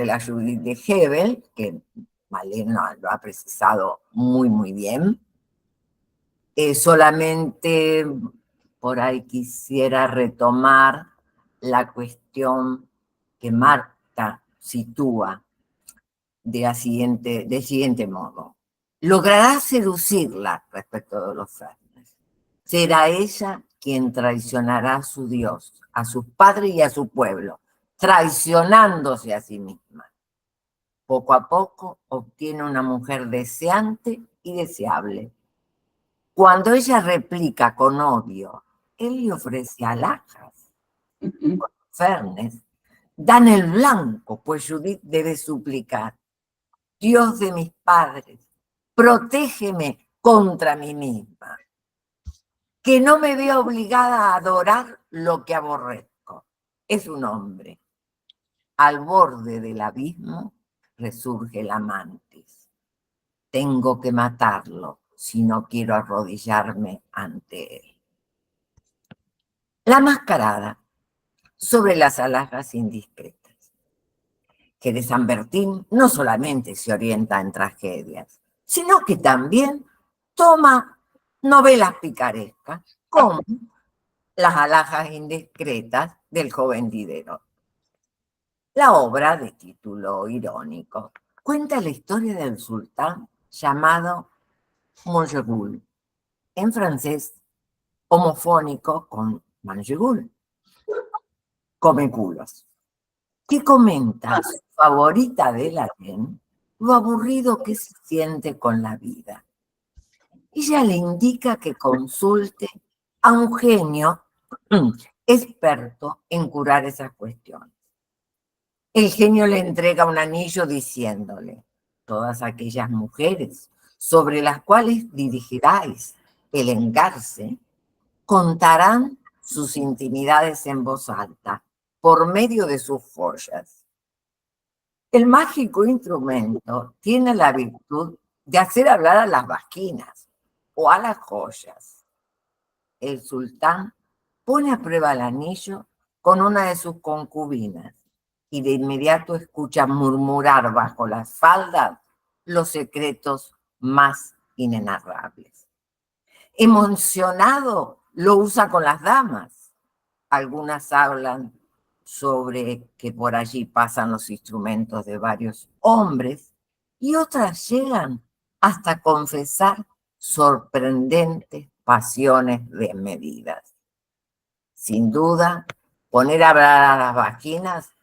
la Judith de Hebel, que Malena lo ha precisado muy bien. Solamente por ahí quisiera retomar la cuestión que Marta sitúa del siguiente modo. Logrará seducirla respecto de los Fernes. Será ella quien traicionará a su Dios, a sus padres y a su pueblo, traicionándose a sí misma. Poco a poco obtiene una mujer deseante y deseable. Cuando ella replica con odio, él le ofrece alhajas. Fernes dan el blanco, pues Judith debe suplicar: Dios de mis padres, protégeme contra mí misma, que no me vea obligada a adorar lo que aborrezco. Es un hombre. Al borde del abismo resurge la mantis. Tengo que matarlo si no quiero arrodillarme ante él. La mascarada sobre las alhajas indiscretas. Que de San Bertín no solamente se orienta en tragedias, sino que también toma novelas picarescas, como Las alhajas indiscretas del joven Diderot. La obra, de título irónico, cuenta la historia del sultán llamado Montgegoul, en francés homofónico con Mangegoul, come culos, que comenta a su favorita de Lacan lo aburrido que se siente con la vida. Ella le indica que consulte a un genio experto en curar esas cuestiones. El genio le entrega un anillo diciéndole: todas aquellas mujeres sobre las cuales dirigiráis el engarce contarán sus intimidades en voz alta por medio de sus joyas. El mágico instrumento tiene la virtud de hacer hablar a las vaginas o a las joyas. El sultán pone a prueba el anillo con una de sus concubinas y de inmediato escucha murmurar bajo las faldas los secretos más inenarrables. Emocionado, lo usa con las damas. Algunas hablan sobre que por allí pasan los instrumentos de varios hombres y otras llegan hasta confesar sorprendentes pasiones desmedidas. Sin duda, poner a hablar a las vaginas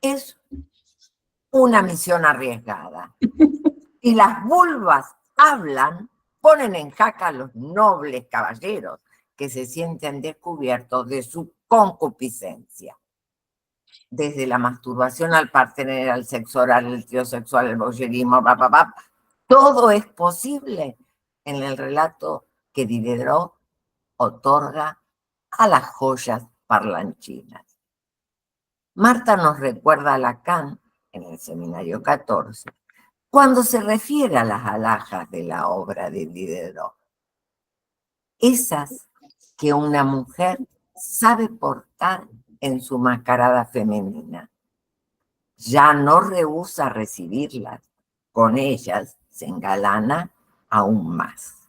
es una misión arriesgada. Y las vulvas hablan, ponen en jaca a los nobles caballeros que se sienten descubiertos de su concupiscencia. Desde la masturbación al partener, al sexo oral, el trío sexual, el voyerismo, todo es posible en el relato que Diderot otorga a las joyas parlanchinas. Marta nos recuerda a Lacan en el Seminario 14, cuando se refiere a las alhajas de la obra de Diderot. Esas que una mujer sabe portar en su mascarada femenina. Ya no rehúsa recibirlas, con ellas se engalana aún más.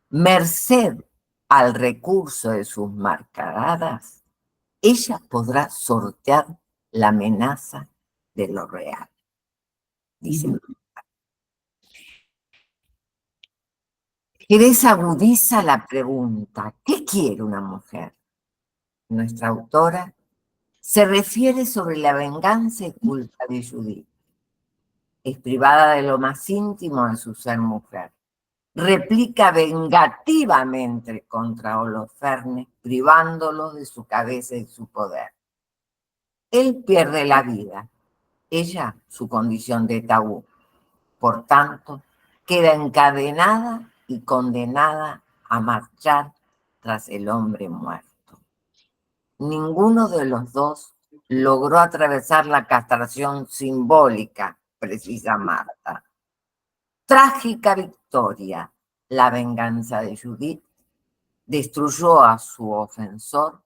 Merced al recurso de sus mascaradas, ella podrá sortear la amenaza de lo real. Dice. Jerez agudiza la pregunta: ¿qué quiere una mujer? Nuestra autora se refiere sobre la venganza y culpa de Judith. Es privada de lo más íntimo de su ser mujer. Replica vengativamente contra Holofernes, privándolo de su cabeza y su poder. Él pierde la vida, ella su condición de tabú. Por tanto, queda encadenada y condenada a marchar tras el hombre muerto. Ninguno de los dos logró atravesar la castración simbólica, precisa Marta. Trágica victoria, la venganza de Judith destruyó a su ofensor,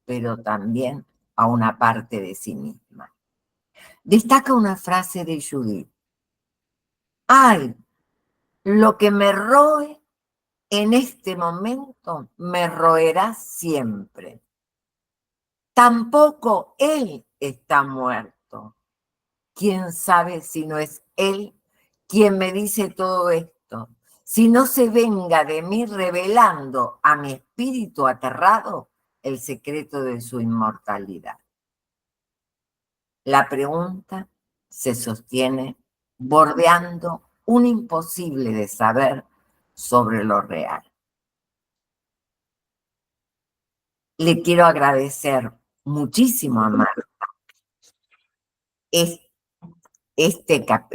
pero también a una parte de sí misma. Destaca una frase de Judith: ¡ay! Lo que me roe en este momento me roerá siempre. Tampoco él está muerto. ¿Quién sabe si no es él quien me dice todo esto? Si no se venga de mí revelando a mi espíritu aterrado el secreto de su inmortalidad. La pregunta se sostiene bordeando un imposible de saber sobre lo real. Le quiero agradecer muchísimo a Marta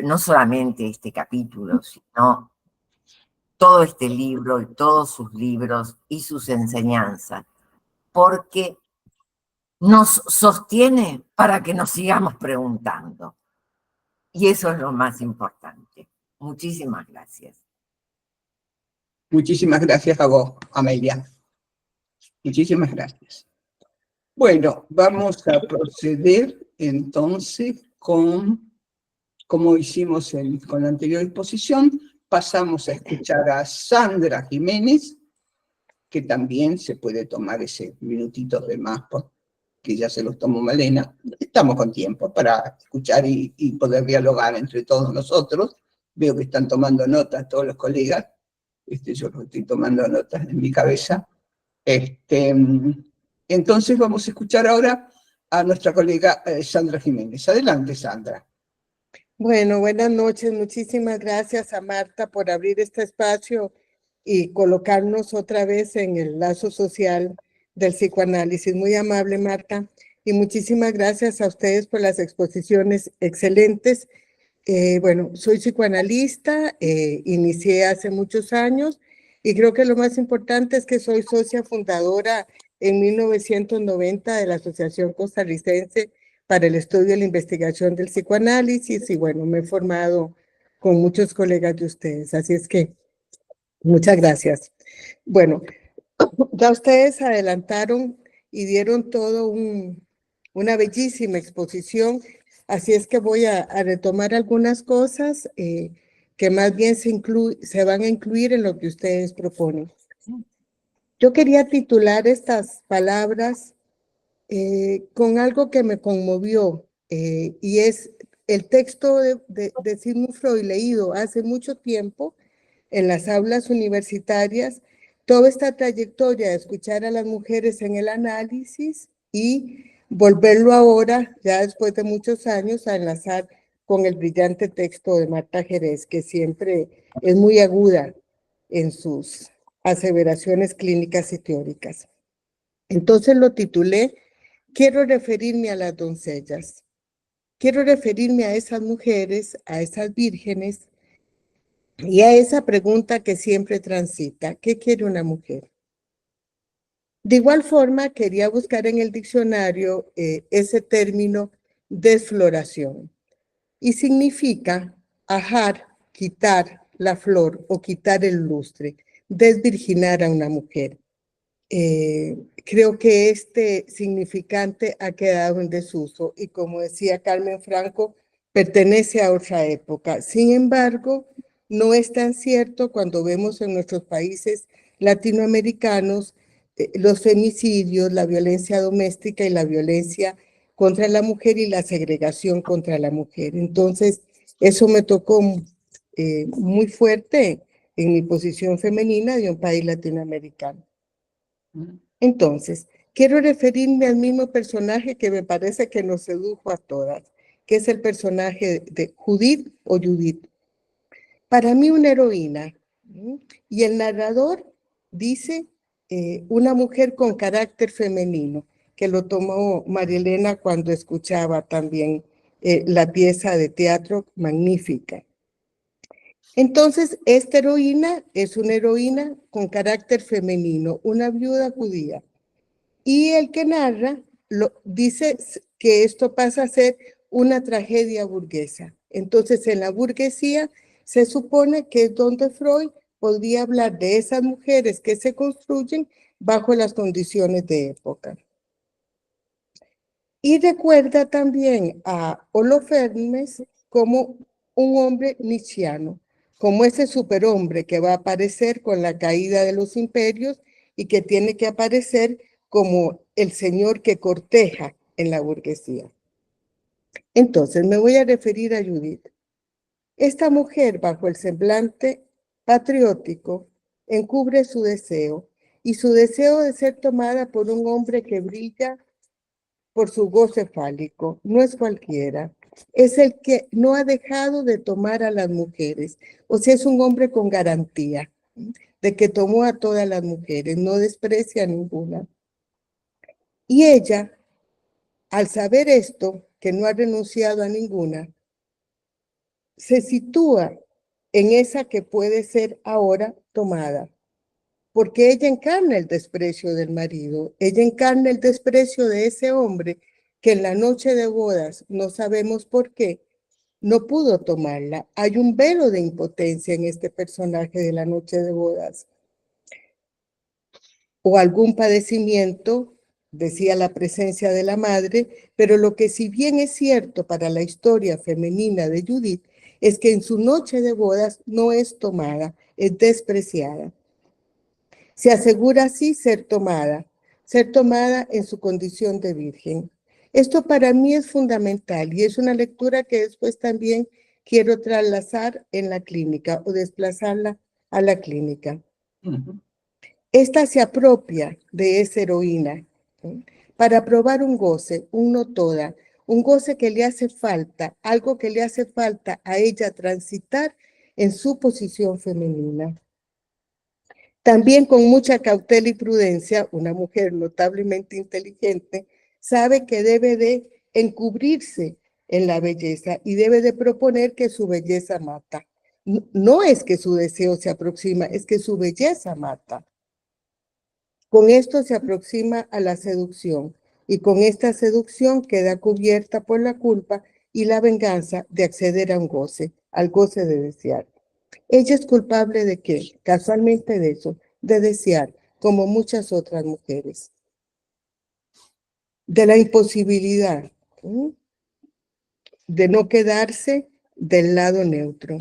no solamente este capítulo, sino todo este libro y todos sus libros y sus enseñanzas, porque nos sostiene para que nos sigamos preguntando. Y eso es lo más importante. Muchísimas gracias. Muchísimas gracias a vos, Amelia. Muchísimas gracias. Bueno, vamos a proceder entonces con, como hicimos con la anterior exposición, pasamos a escuchar a Sandra Jiménez, que también se puede tomar ese minutito de más, que ya se los tomó Malena. Estamos con tiempo para escuchar y poder dialogar entre todos nosotros. Veo que están tomando notas todos los colegas. Yo estoy tomando notas en mi cabeza. Entonces vamos a escuchar ahora a nuestra colega Sandra Jiménez. Adelante, Sandra. Bueno, buenas noches. Muchísimas gracias a Marta por abrir este espacio y colocarnos otra vez en el lazo social del psicoanálisis. Muy amable, Marta, y muchísimas gracias a ustedes por las exposiciones excelentes. Bueno, soy psicoanalista, inicié hace muchos años y creo que lo más importante es que soy socia fundadora en 1990 de la Asociación Costarricense para el Estudio y la Investigación del Psicoanálisis y bueno, me he formado con muchos colegas de ustedes, así es que muchas gracias. Bueno, ya ustedes adelantaron y dieron todo una bellísima exposición, así es que voy a retomar algunas cosas que más bien se van a incluir en lo que ustedes proponen. Yo quería titular estas palabras con algo que me conmovió y es el texto de Sigmund Freud leído hace mucho tiempo en las aulas universitarias, toda esta trayectoria de escuchar a las mujeres en el análisis y volverlo ahora, ya después de muchos años, a enlazar con el brillante texto de Marta Jerez, que siempre es muy aguda en sus aseveraciones clínicas y teóricas. Entonces lo titulé, quiero referirme a las doncellas. Quiero referirme a esas mujeres, a esas vírgenes, y a esa pregunta que siempre transita, ¿qué quiere una mujer? De igual forma, quería buscar en el diccionario ese término desfloración y significa ajar, quitar la flor o quitar el lustre, desvirginar a una mujer. Creo que este significante ha quedado en desuso y como decía Carmen Franco, pertenece a otra época. Sin embargo, no es tan cierto cuando vemos en nuestros países latinoamericanos los femicidios, la violencia doméstica y la violencia contra la mujer y la segregación contra la mujer. Entonces, eso me tocó muy fuerte en mi posición femenina de un país latinoamericano. Entonces, quiero referirme al mismo personaje que me parece que nos sedujo a todas, que es el personaje de Judith o Judith. Para mí una heroína, y el narrador dice una mujer con carácter femenino, que lo tomó María Elena cuando escuchaba también la pieza de teatro magnífica. Entonces, esta heroína es una heroína con carácter femenino, una viuda judía. Y el que narra dice que esto pasa a ser una tragedia burguesa. Entonces, en la burguesía se supone que es donde Freud podría hablar de esas mujeres que se construyen bajo las condiciones de época. Y recuerda también a Holofernes como un hombre nietzscheano, como ese superhombre que va a aparecer con la caída de los imperios y que tiene que aparecer como el señor que corteja en la burguesía. Entonces me voy a referir a Judith. Esta mujer, bajo el semblante patriótico, encubre su deseo y su deseo de ser tomada por un hombre que brilla por su goce fálico. No es cualquiera. Es el que no ha dejado de tomar a las mujeres. O sea, es un hombre con garantía de que tomó a todas las mujeres, no desprecia a ninguna. Y ella, al saber esto, que no ha renunciado a ninguna, se sitúa en esa que puede ser ahora tomada, porque ella encarna el desprecio del marido, ella encarna el desprecio de ese hombre que en la noche de bodas, no sabemos por qué, no pudo tomarla. Hay un velo de impotencia en este personaje de la noche de bodas. O algún padecimiento, decía la presencia de la madre, pero lo que si bien es cierto para la historia femenina de Judith, es que en su noche de bodas no es tomada, es despreciada. Se asegura así ser tomada en su condición de virgen. Esto para mí es fundamental y es una lectura que después también quiero trasladar en la clínica o desplazarla a la clínica. Esta se apropia de esa heroína, ¿sí?, para probar un goce, un no toda, un goce que le hace falta, algo que le hace falta a ella transitar en su posición femenina. También con mucha cautela y prudencia, una mujer notablemente inteligente sabe que debe de encubrirse en la belleza y debe de proponer que su belleza mata. No es que su deseo se aproxima, es que su belleza mata. Con esto se aproxima a la seducción y con esta seducción queda cubierta por la culpa y la venganza de acceder a un goce, al goce de desear. Ella es culpable de qué? Casualmente de eso, de desear, como muchas otras mujeres. De la imposibilidad, ¿sí?, de no quedarse del lado neutro.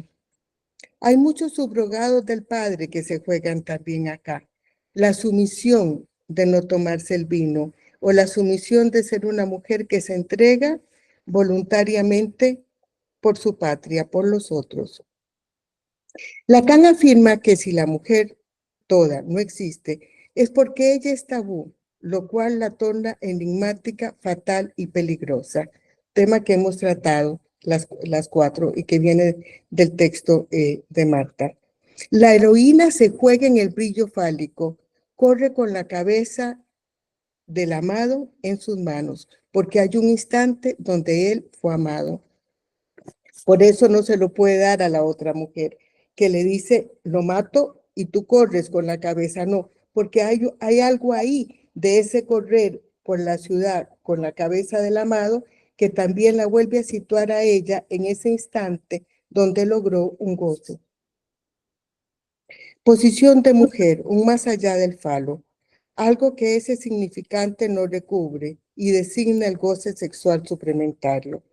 Hay muchos subrogados del padre que se juegan también acá. La sumisión de no tomarse el vino o la sumisión de ser una mujer que se entrega voluntariamente por su patria, por los otros. Lacan afirma que si la mujer toda no existe, es porque ella es tabú, lo cual la torna enigmática, fatal y peligrosa. Tema que hemos tratado las cuatro y que viene del texto de Marta. La heroína se juega en el brillo fálico, corre con la cabeza del amado en sus manos, porque hay un instante donde él fue amado. Por eso no se lo puede dar a la otra mujer, que le dice, lo mato y tú corres con la cabeza. No, porque hay algo ahí de ese correr por la ciudad con la cabeza del amado que también la vuelve a situar a ella en ese instante donde logró un gozo. Posición de mujer, un más allá del falo, algo que ese significante no recubre y designa el goce sexual suplementario,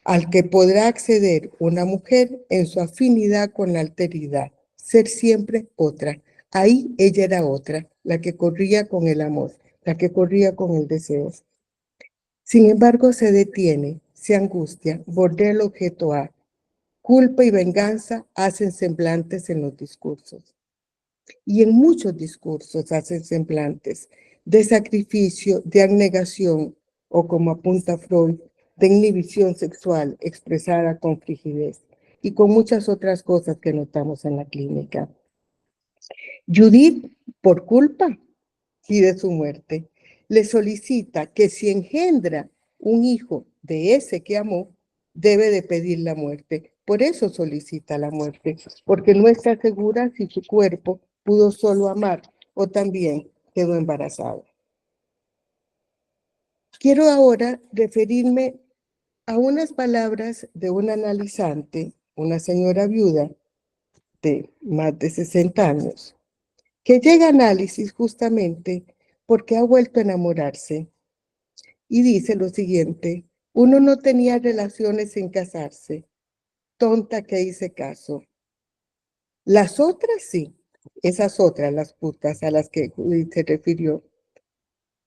al que podrá acceder una mujer en su afinidad con la alteridad, ser siempre otra. Ahí ella era otra, la que corría con el amor, la que corría con el deseo. Sin embargo, se detiene, se angustia, bordea el objeto A. Culpa y venganza hacen semblantes en los discursos. Y en muchos discursos hacen semblantes de sacrificio, de abnegación, o como apunta Freud, de inhibición sexual expresada con frigidez y con muchas otras cosas que notamos en la clínica. Judith, por culpa, pide su muerte. Le solicita que si engendra un hijo de ese que amó, debe de pedir la muerte. Por eso solicita la muerte, porque no está segura si su cuerpo pudo solo amar o también quedó embarazada. Quiero ahora referirme a unas palabras de un analizante, una señora viuda de más de 60 años, que llega a análisis justamente porque ha vuelto a enamorarse. Y dice lo siguiente: uno no tenía relaciones sin casarse, tonta que hice caso. Las otras sí, esas otras, las putas a las que Judith se refirió,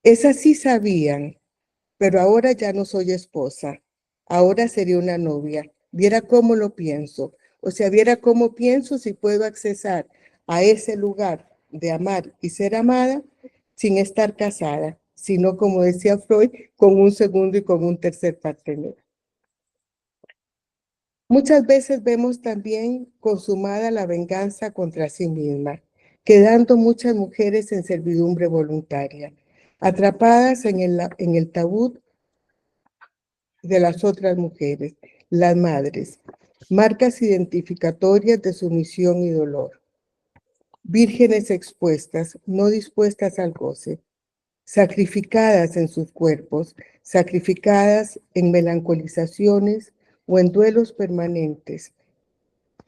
esas sí sabían, pero ahora ya no soy esposa, ahora sería una novia. Viera cómo lo pienso, o sea, viera cómo pienso si puedo accesar a ese lugar de amar y ser amada sin estar casada, sino, como decía Freud, con un segundo y con un tercer partener. Muchas veces vemos también consumada la venganza contra sí misma, quedando muchas mujeres en servidumbre voluntaria, atrapadas en el tabú de las otras mujeres, las madres, marcas identificatorias de sumisión y dolor, vírgenes expuestas, no dispuestas al goce, sacrificadas en sus cuerpos, sacrificadas en melancolizaciones o en duelos permanentes,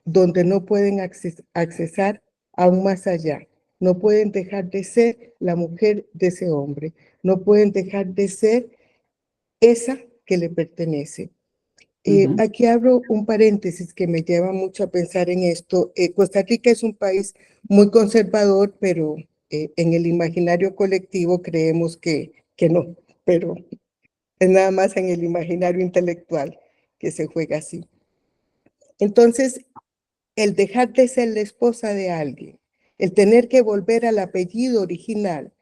donde no pueden accesar aún más allá, no pueden dejar de ser la mujer de ese hombre, no pueden dejar de ser esa que le pertenece. Aquí abro un paréntesis que me lleva mucho a pensar en esto. Costa Rica es un país muy conservador, pero en el imaginario colectivo creemos que no, pero es nada más en el imaginario intelectual que se juega así. Entonces, el dejar de ser la esposa de alguien, el tener que volver al apellido original,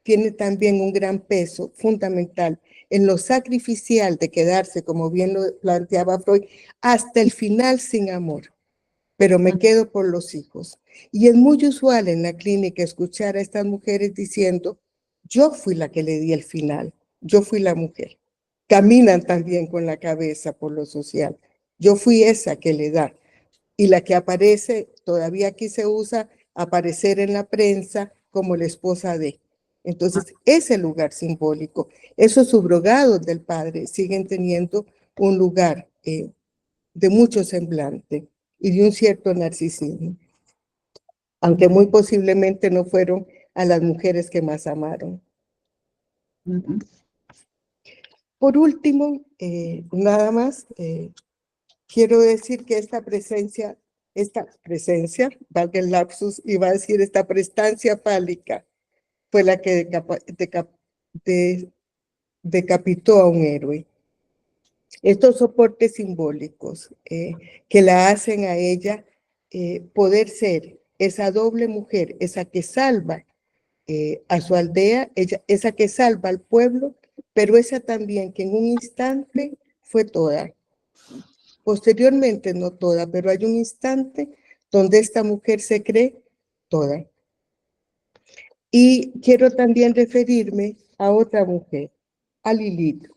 tiene también un gran peso fundamental en lo sacrificial de quedarse, como bien lo planteaba Freud, hasta el final sin amor. pero me quedo por los hijos. Y es muy usual en la clínica escuchar a estas mujeres diciendo, yo fui la que le di el final, yo fui la mujer. Caminan también con la cabeza por lo social. Yo fui esa que le da. Y la que aparece, todavía aquí se usa, aparecer en la prensa como la esposa de. Entonces, ese lugar simbólico, esos subrogados del padre siguen teniendo un lugar de mucho semblante y de un cierto narcisismo, aunque muy posiblemente no fueron a las mujeres que más amaron. Por último, nada más, quiero decir que esta presencia, valga el lapsus, iba a decir esta prestancia fálica, fue la que decapitó a un héroe. Estos soportes simbólicos que la hacen a ella poder ser esa doble mujer, esa que salva a su aldea, esa que salva al pueblo, pero esa también que en un instante fue toda. Posteriormente, no toda, pero hay un instante donde esta mujer se cree toda. Y quiero también referirme a otra mujer, a Lilith.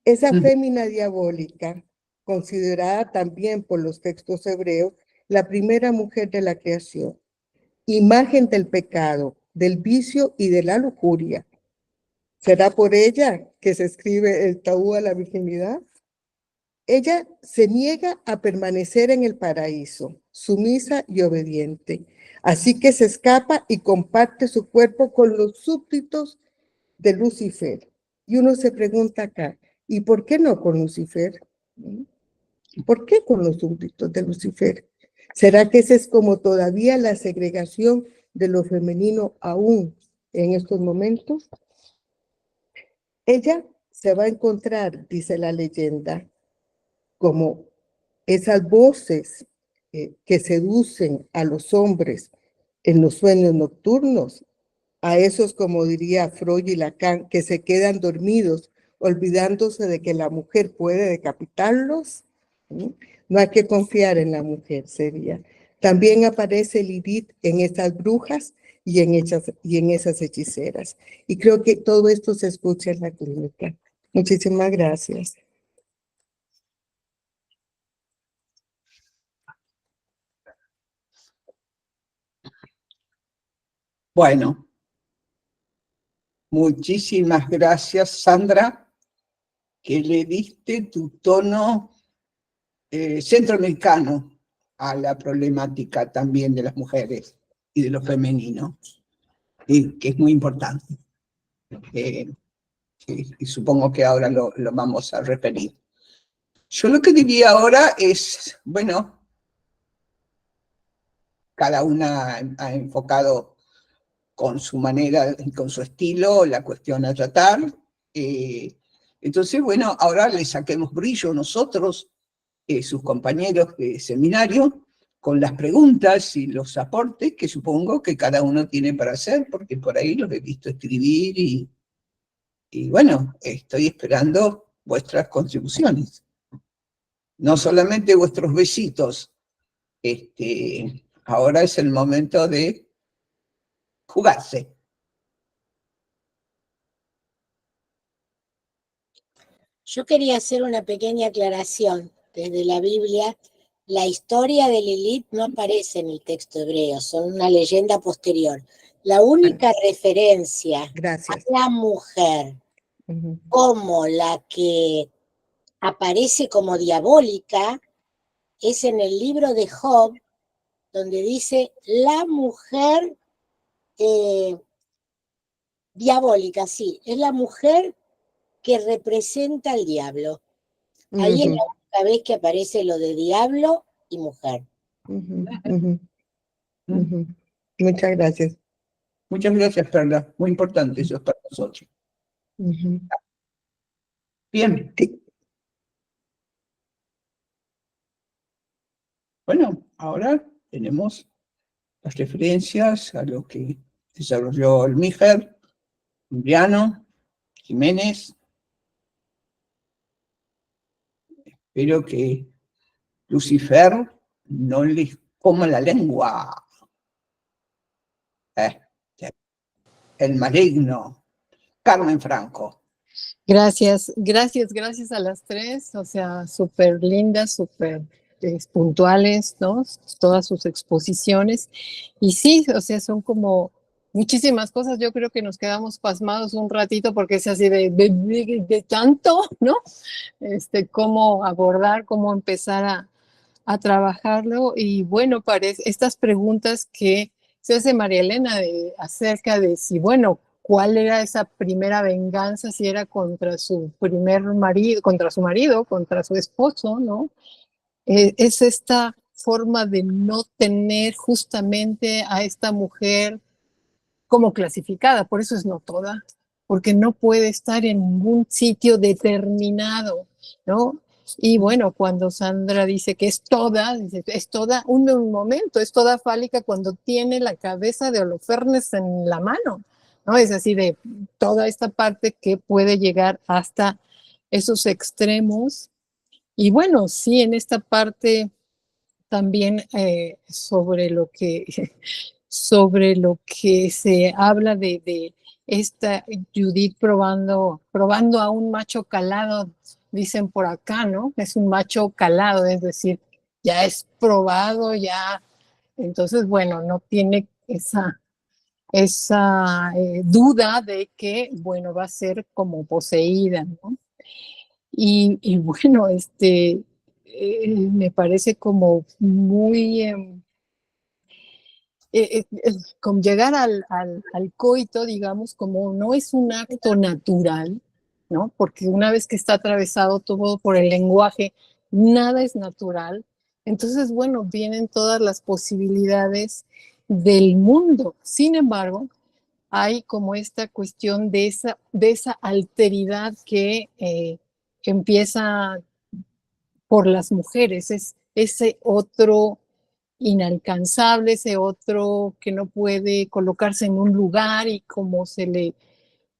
Esa fémina diabólica, considerada también por los textos hebreos la primera mujer de la creación, imagen del pecado, del vicio y de la lujuria. ¿Será por ella que se escribe el tabú a la virginidad? Ella se niega a permanecer en el paraíso, sumisa y obediente. Así que se escapa y comparte su cuerpo con los súbditos de Lucifer. Y uno se pregunta acá, ¿y por qué no con Lucifer? ¿Por qué con los súbditos de Lucifer? ¿Será que esa es como todavía la segregación de lo femenino aún en estos momentos? Ella se va a encontrar, dice la leyenda, como esas voces que seducen a los hombres en los sueños nocturnos, a esos, como diría Freud y Lacan, que se quedan dormidos, olvidándose de que la mujer puede decapitarlos. No hay que confiar en la mujer, sería. También aparece Lilith en esas brujas y en esas hechiceras. Y creo que todo esto se escucha en la clínica. Muchísimas gracias. Bueno, muchísimas gracias, Sandra, que le diste tu tono centroamericano a la problemática también de las mujeres y de lo femenino, que es muy importante. Y supongo que ahora lo vamos a referir. Yo lo que diría ahora es, bueno, cada una ha enfocado con su manera y con su estilo la cuestión a tratar. Entonces, bueno, ahora le saquemos brillo nosotros, sus compañeros de seminario, con las preguntas y los aportes que supongo que cada uno tiene para hacer, porque por ahí los he visto escribir y bueno, estoy esperando vuestras contribuciones. No solamente vuestros besitos. Ahora es el momento de jugarse. Yo quería hacer una pequeña aclaración desde la Biblia. La historia de Lilith no aparece en el texto hebreo, son una leyenda posterior. La única referencia Gracias. a la mujer como la que aparece como diabólica es en el libro de Job, donde dice la mujer diabólica, sí, es la mujer que representa al diablo. Ahí es la única vez que aparece lo de diablo y mujer. Muchas gracias. Muchas gracias, Perla. Muy importante eso es para nosotros. Bien. Sí. Bueno, ahora tenemos las referencias a lo que desarrolló el Míger, Embriano, Jiménez. Espero que Lucifer no les coma la lengua el maligno. Carmen Franco. Gracias, gracias, gracias a las tres, o sea, súper lindas, súper puntuales, ¿no? Todas sus exposiciones. Y sí, o sea, son como muchísimas cosas. Yo creo que nos quedamos pasmados un ratito porque es así de tanto, ¿no? Cómo abordar, cómo empezar a trabajarlo. Y bueno, parece estas preguntas que se hace María Elena acerca de si, bueno, cuál era esa primera venganza, si era contra su primer marido, contra su esposo, ¿no? Es esta forma de no tener justamente a esta mujer como clasificada, por eso es no toda, porque no puede estar en ningún sitio determinado, ¿no? Y bueno, cuando Sandra dice que es toda, dice, es toda, un momento, es toda fálica cuando tiene la cabeza de Holofernes en la mano, ¿no? Es así de toda esta parte que puede llegar hasta esos extremos. Y bueno, sí, en esta parte también sobre lo que se habla de esta Judith probando a un macho calado, dicen por acá, ¿no? Es un macho calado, es decir, ya es probado, ya, entonces, bueno, no tiene esa duda de que, bueno, va a ser como poseída, ¿no? Y bueno, me parece como muy como llegar al coito, digamos, como no es un acto natural, ¿no? Porque una vez que está atravesado todo por el lenguaje, nada es natural. Entonces, bueno, vienen todas las posibilidades del mundo. Sin embargo, hay como esta cuestión de esa alteridad que empieza por las mujeres, es ese otro inalcanzable, ese otro que no puede colocarse en un lugar y como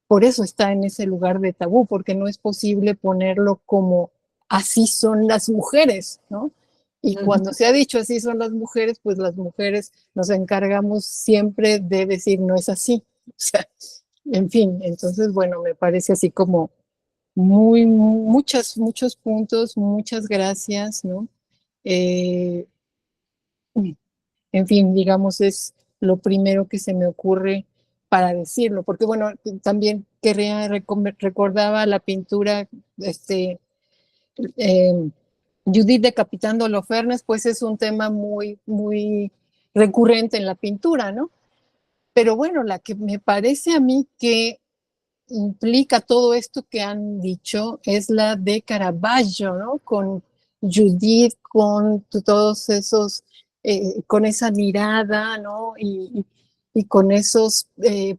por eso está en ese lugar de tabú, porque no es posible ponerlo como así son las mujeres, ¿no? Y cuando se ha dicho así son las mujeres, pues las mujeres nos encargamos siempre de decir no es así. O sea, en fin, entonces, bueno, me parece así como muchos puntos, muchas gracias, ¿no? Eh, en fin, digamos, es lo primero que se me ocurre para decirlo, porque bueno, también recordaba la pintura, eh, Judith decapitando a Holofernes, pues es un tema muy, muy recurrente en la pintura, ¿no? Pero bueno, la que me parece a mí que implica todo esto que han dicho es la de Caravaggio, ¿no? Con Judith, con todos esos, con esa mirada, ¿no? Y con esos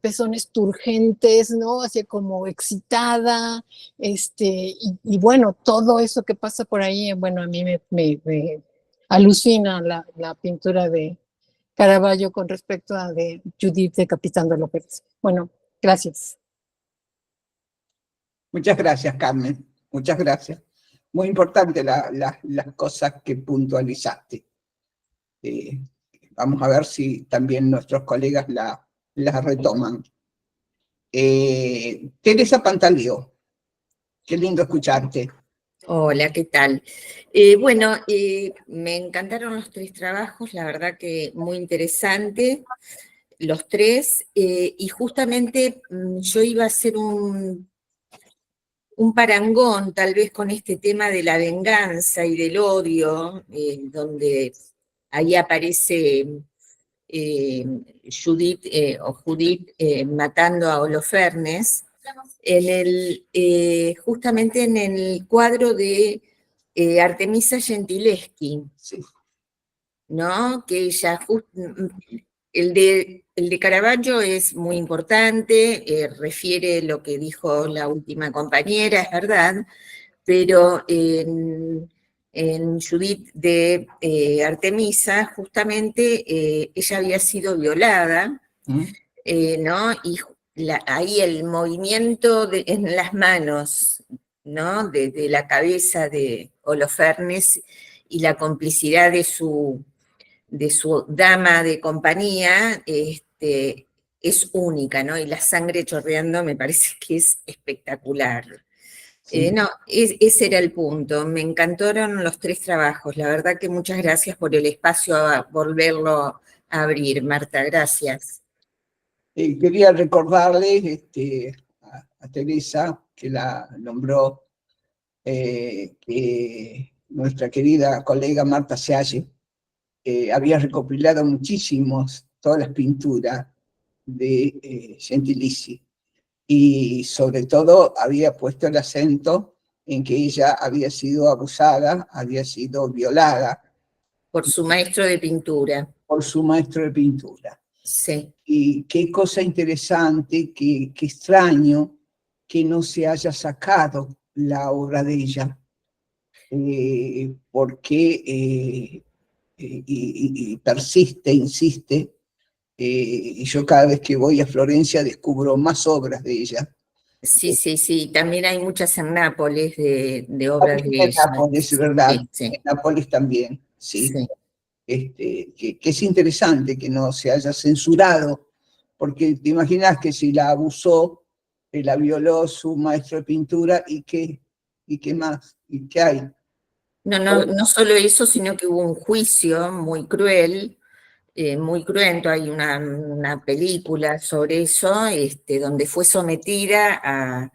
pezones turgentes, ¿no? Así como excitada, y bueno, todo eso que pasa por ahí, bueno, a mí me alucina la pintura de Caravaggio con respecto a de Judith decapitando a López. Bueno, gracias. Muchas gracias, Carmen. Muchas gracias. Muy importante las cosas que puntualizaste. Vamos a ver si también nuestros colegas las retoman. Teresa Pantaleo, qué lindo escucharte. Hola, ¿qué tal? Bueno, me encantaron los tres trabajos, la verdad que muy interesante, los tres, y justamente yo iba a hacer un parangón tal vez con este tema de la venganza y del odio, donde ahí aparece Judith matando a Holofernes, justamente en el cuadro de Artemisa Gentileschi, Sí. ¿no? Que ella, el de Caravaggio es muy importante, refiere lo que dijo la última compañera, es verdad, pero en Judith de Artemisa, justamente ella había sido violada, ¿no? Y ahí el movimiento en las manos, ¿no? De la cabeza de Holofernes y la complicidad de su dama de compañía, es única, ¿no? Y la sangre chorreando me parece que es espectacular. Sí. No, ese era el punto. Me encantaron los tres trabajos. La verdad que muchas gracias por el espacio a volverlo a abrir, Marta. Gracias. Quería recordarles a Teresa, que la nombró, que nuestra querida colega Marta Sealle había recopilado todas las pinturas de Gentilizzi, y sobre todo había puesto el acento en que ella había sido abusada, había sido violada Por su maestro de pintura. por su maestro de pintura. Sí. Y qué cosa interesante, qué extraño que no se haya sacado la obra de ella, porque y persiste, insiste, y yo cada vez que voy a Florencia descubro más obras de ella. Sí, sí, sí. También hay muchas en Nápoles de obras de En ella. Nápoles, ¿verdad? Sí, sí. En Nápoles también, sí. Sí. Que es interesante que no se haya censurado, porque te imaginas que si la abusó, la violó su maestro de pintura, ¿y qué más? ¿Y qué hay? No solo eso, sino que hubo un juicio muy cruel, muy cruento. Hay una película sobre eso, donde fue sometida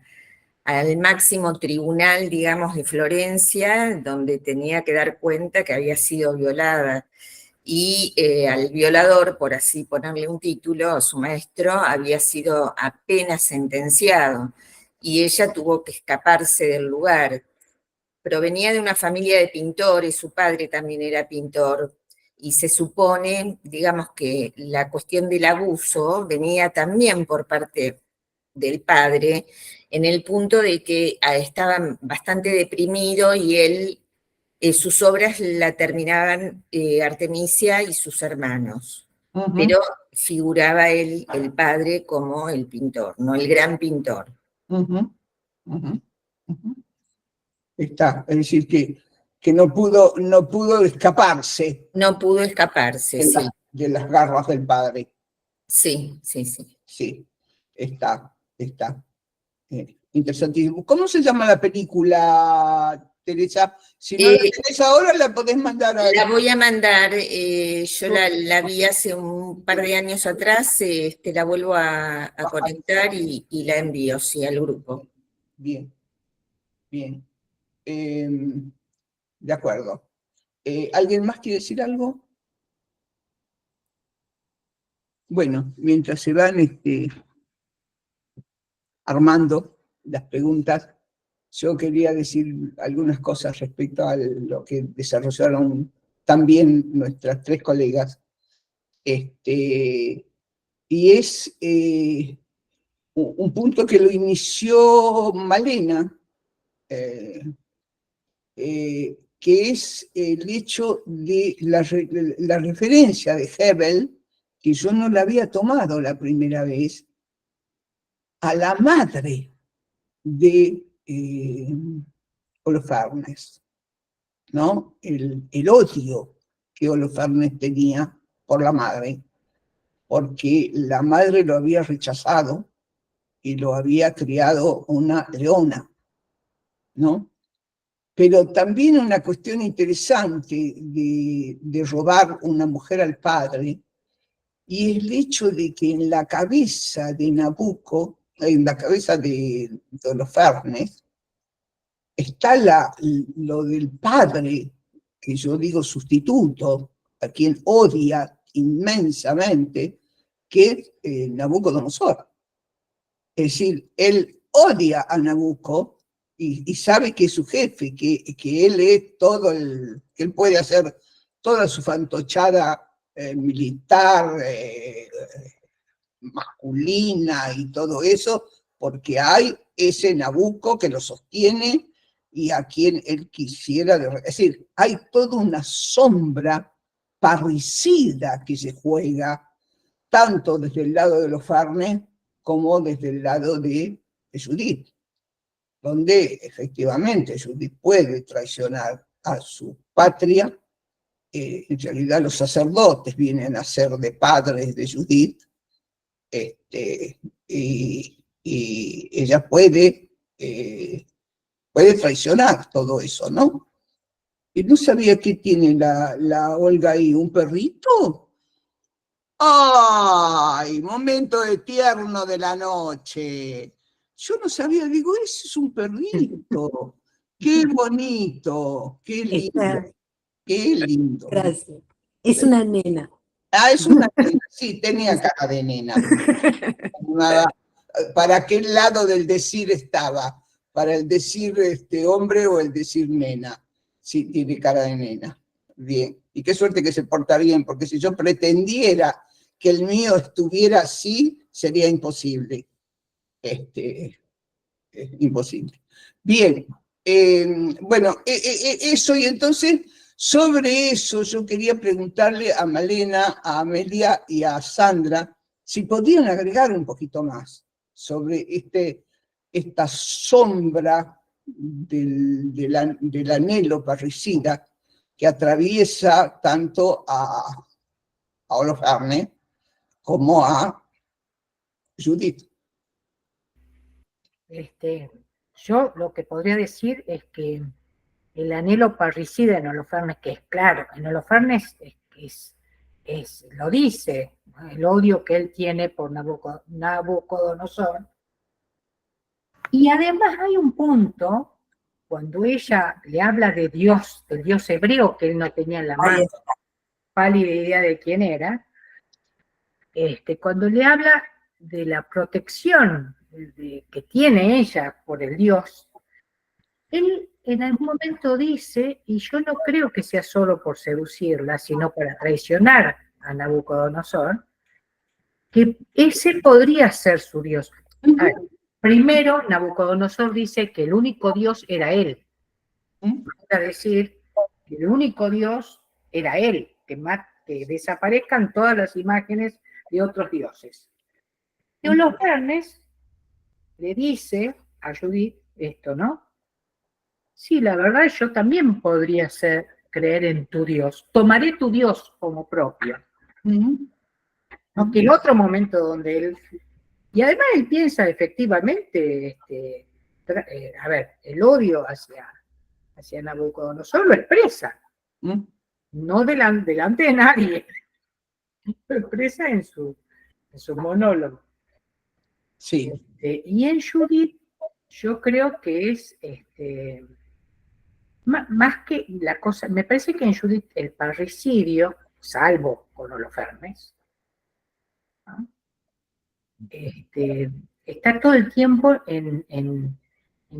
al máximo tribunal, digamos, de Florencia, donde tenía que dar cuenta que había sido violada. Y al violador, por así ponerle un título, su maestro había sido apenas sentenciado, y ella tuvo que escaparse del lugar. Provenía de una familia de pintores, su padre también era pintor, y se supone, digamos, que la cuestión del abuso venía también por parte del padre, en el punto de que estaba bastante deprimido, y él, sus obras la terminaban Artemisia y sus hermanos, pero figuraba él, el padre, como el pintor, no el gran pintor. Está, es decir, que no pudo escaparse No pudo escaparse, sí. de las garras del padre. Sí, sí, sí. Sí, está. Interesantísimo. ¿Cómo se llama la película, Teresa? Si no la tenés ahora, la podés mandar a... La voy a mandar, yo la vi hace un par de años atrás, la vuelvo a conectar y la envío, sí, al grupo. Bien. De acuerdo. ¿Alguien más quiere decir algo? Bueno, mientras se van armando las preguntas, yo quería decir algunas cosas respecto a lo que desarrollaron también nuestras tres colegas. Y es un punto que lo inició Malena, que es el hecho de la referencia de Hebel, que yo no la había tomado la primera vez, a la madre de Holofernes, ¿no? El odio que Holofernes tenía por la madre, porque la madre lo había rechazado y lo había criado una leona, ¿no? Pero también una cuestión interesante de robar una mujer al padre, y es el hecho de que en la cabeza de Nabucco, en la cabeza de Holofernes, está lo del padre, que yo digo sustituto, a quien odia inmensamente, que es Nabucodonosor. Es decir, él odia a Nabucco y sabe que es su jefe, que él es que él puede hacer toda su fantochada militar, masculina y todo eso, porque hay ese Nabucco que lo sostiene y a quien él quisiera. Es decir, hay toda una sombra parricida que se juega, tanto desde el lado de Holofernes como desde el lado de Judith, donde efectivamente Judith puede traicionar a su patria. En realidad los sacerdotes vienen a ser de padres de Judith, y ella puede traicionar todo eso, ¿no? Y no sabía qué tiene la Olga ahí, ¿un perrito? ¡Ay! Momento de tierno de la noche. Yo no sabía, digo, ese es un perrito. ¡Qué bonito! ¡Qué lindo! ¡Qué lindo! Gracias. Es una nena. Ah, es una nena, sí, tenía cara de nena. ¿Para qué lado del decir estaba? ¿Para el decir hombre o el decir nena? Sí, tiene cara de nena. Bien. Y qué suerte que se porta bien, porque si yo pretendiera que el mío estuviera así, sería imposible. Imposible. Bien. Bueno, eso, y entonces, sobre eso yo quería preguntarle a Malena, a Amelia y a Sandra si podían agregar un poquito más sobre esta sombra del anhelo parricida que atraviesa tanto a Holofernes como a Judith. Yo lo que podría decir es que el anhelo parricida en Holofernes, que es claro, en Holofernes lo dice, ¿no? El odio que él tiene por Nabucodonosor. Y además hay un punto, cuando ella le habla de Dios, del Dios hebreo, que él no tenía en la mano pálida idea de quién era, cuando le habla de la protección que tiene ella por el Dios, él en algún momento dice, y yo no creo que sea solo por seducirla, sino para traicionar a Nabucodonosor, que ese podría ser su Dios. A ver, primero, Nabucodonosor dice que el único Dios era él. Es decir, que el único Dios era él, que desaparezcan todas las imágenes de otros dioses. Y Holofernes le dice a Judith esto, ¿no? Sí, la verdad yo también podría creer en tu Dios. Tomaré tu Dios como propio. Aunque en otro momento donde él... Y además él piensa efectivamente, a ver, el odio hacia Nabucodonosor lo expresa. No delante de nadie. Lo expresa en su monólogo. Sí. Y en Judith, yo creo que es más que la cosa, me parece que en Judith el parricidio, salvo con Holofernes, ¿no? Está todo el tiempo en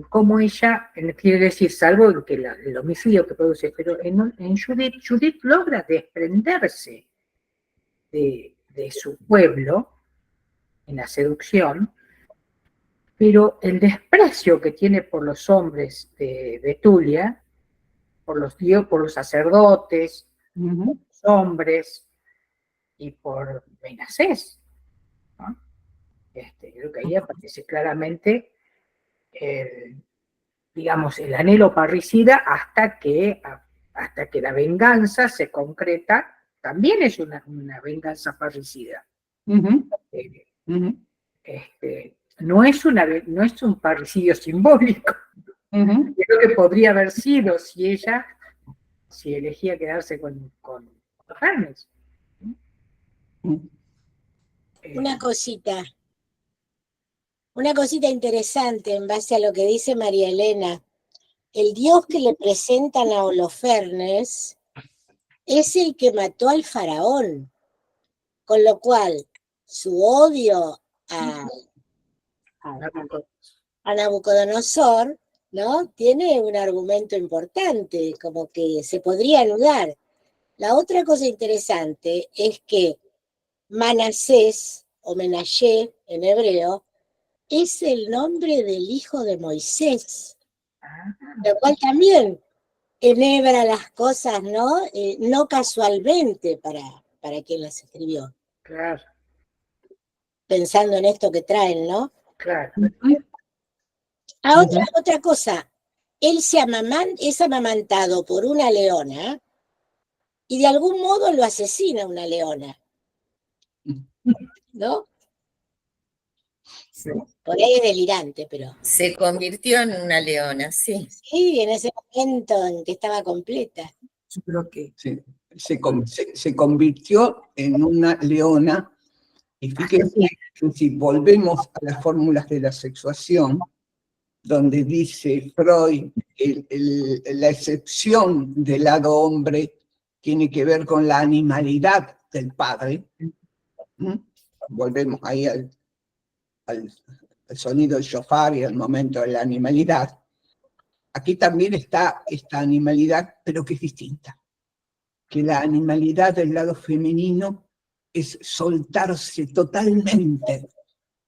cómo ella, quiere decir, salvo el homicidio que produce, pero en Judith logra desprenderse de su pueblo en la seducción, pero el desprecio que tiene por los hombres de Betulia, por los sacerdotes, los hombres y por Menasés, ¿no? Creo que ahí aparece claramente digamos, el anhelo parricida hasta que la venganza se concreta, también es una venganza parricida. No es un parricidio simbólico. Creo que podría haber sido si elegía quedarse con Hermes. Una cosita interesante en base a lo que dice María Elena. El Dios que le presentan a Holofernes es el que mató al faraón, con lo cual su odio a Nabucodonosor, ¿no? Tiene un argumento importante, como que se podría anudar. La otra cosa interesante es que Manasés, o Menashe en hebreo, es el nombre del hijo de Moisés, lo cual también enhebra las cosas, ¿no? No casualmente para quien las escribió. Claro. Pensando en esto que traen, ¿no? Claro. Otra cosa, él es amamantado por una leona y de algún modo lo asesina una leona, ¿no? Sí. Por ahí es delirante, pero Se convirtió en una leona, sí. sí, en ese momento en que estaba completa. Yo creo que Sí, se convirtió en una leona, y fíjense que si volvemos a las fórmulas de la sexuación, donde dice Freud, la excepción del lado hombre tiene que ver con la animalidad del padre. Volvemos ahí al sonido del shofar y al momento de la animalidad. Aquí también está esta animalidad, pero que es distinta. Que la animalidad del lado femenino es soltarse totalmente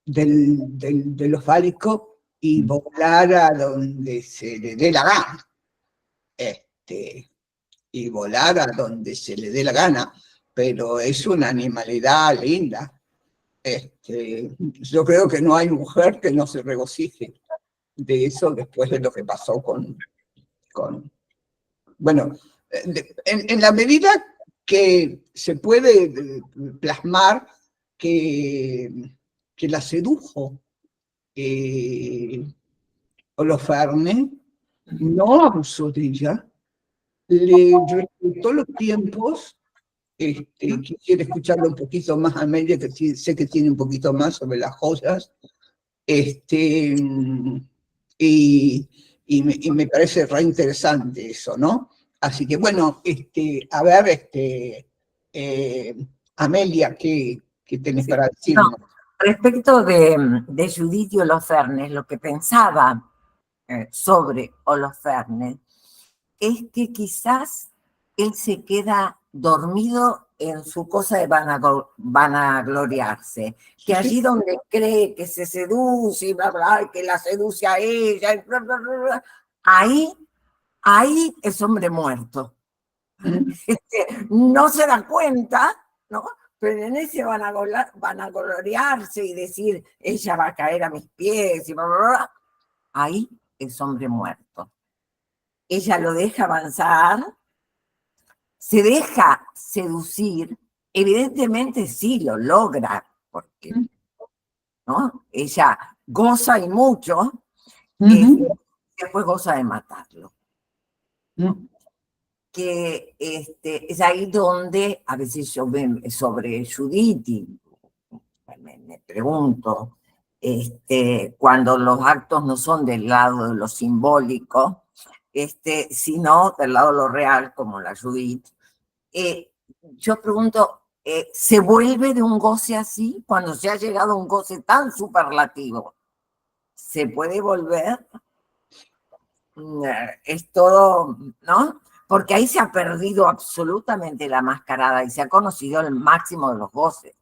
de lo fálico y volar a donde se le dé la gana. Y volar a donde se le dé la gana, pero es una animalidad linda. Yo creo que no hay mujer que no se regocije de eso después de lo que pasó con bueno, en la medida que se puede plasmar que la sedujo Holofernes, no abusó de ella, le respetó los tiempos. Quisiera escucharlo un poquito más a Amelia, que sé que tiene un poquito más sobre las joyas, y me parece re interesante eso, ¿no? Así que bueno, a ver, Amelia, ¿qué tenés Sí. para decirnos? No, respecto de Judith y Holofernes, lo que pensaba sobre Holofernes es que quizás él se queda dormido en su cosa de vanagloriarse, que allí donde cree que se seduce y bla, bla, y que la seduce a ella, y bla, bla, bla, bla, ahí es hombre muerto. No se da cuenta, ¿no? Pero en ese vanagloriarse y decir, ella va a caer a mis pies, y bla, bla, bla, ahí es hombre muerto. Ella lo deja avanzar, se deja seducir, evidentemente sí lo logra, porque ¿no? Ella goza y mucho, después goza de matarlo. Que es ahí donde a veces yo sobre Judith y me pregunto, cuando los actos no son del lado de lo simbólico, sino del lado de lo real, como la Judith, yo pregunto, ¿se vuelve de un goce así cuando se ha llegado a un goce tan superlativo? ¿Se puede volver? Es todo, ¿no? Porque ahí se ha perdido absolutamente la mascarada y se ha conocido el máximo de los goces.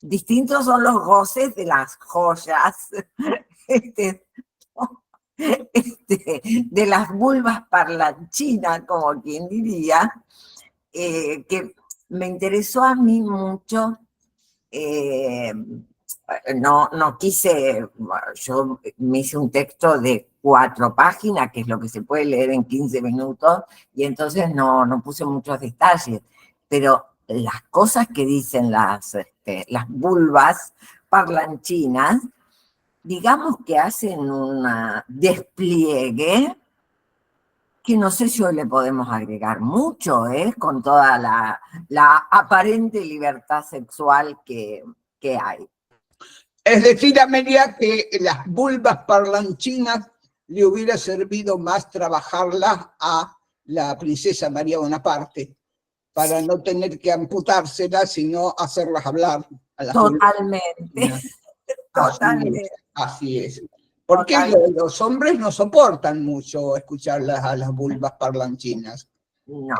Distintos son los goces de las joyas, de las vulvas parlanchinas, como quien diría, que me interesó a mí mucho. No quise, yo me hice un texto de 4 páginas, que es lo que se puede leer en 15 minutos, y entonces no puse muchos detalles, pero las cosas que dicen las vulvas parlanchinas, digamos que hacen un despliegue que no sé si hoy le podemos agregar mucho, con toda la aparente libertad sexual que hay. Es decir, Amelia, que las vulvas parlanchinas le hubiera servido más trabajarlas a la princesa María Bonaparte, para no tener que amputárselas, sino hacerlas hablar a las Totalmente. Totalmente. Así es. Porque los hombres no soportan mucho escuchar a las vulvas parlanchinas. No.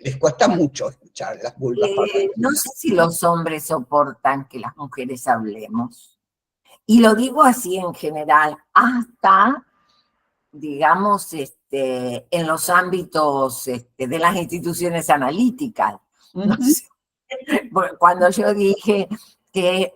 Les cuesta mucho escuchar las vulvas parlanchinas. No sé si los hombres soportan que las mujeres hablemos. Y lo digo así en general, hasta, digamos, en los ámbitos de las instituciones analíticas. No sé. Cuando yo dije que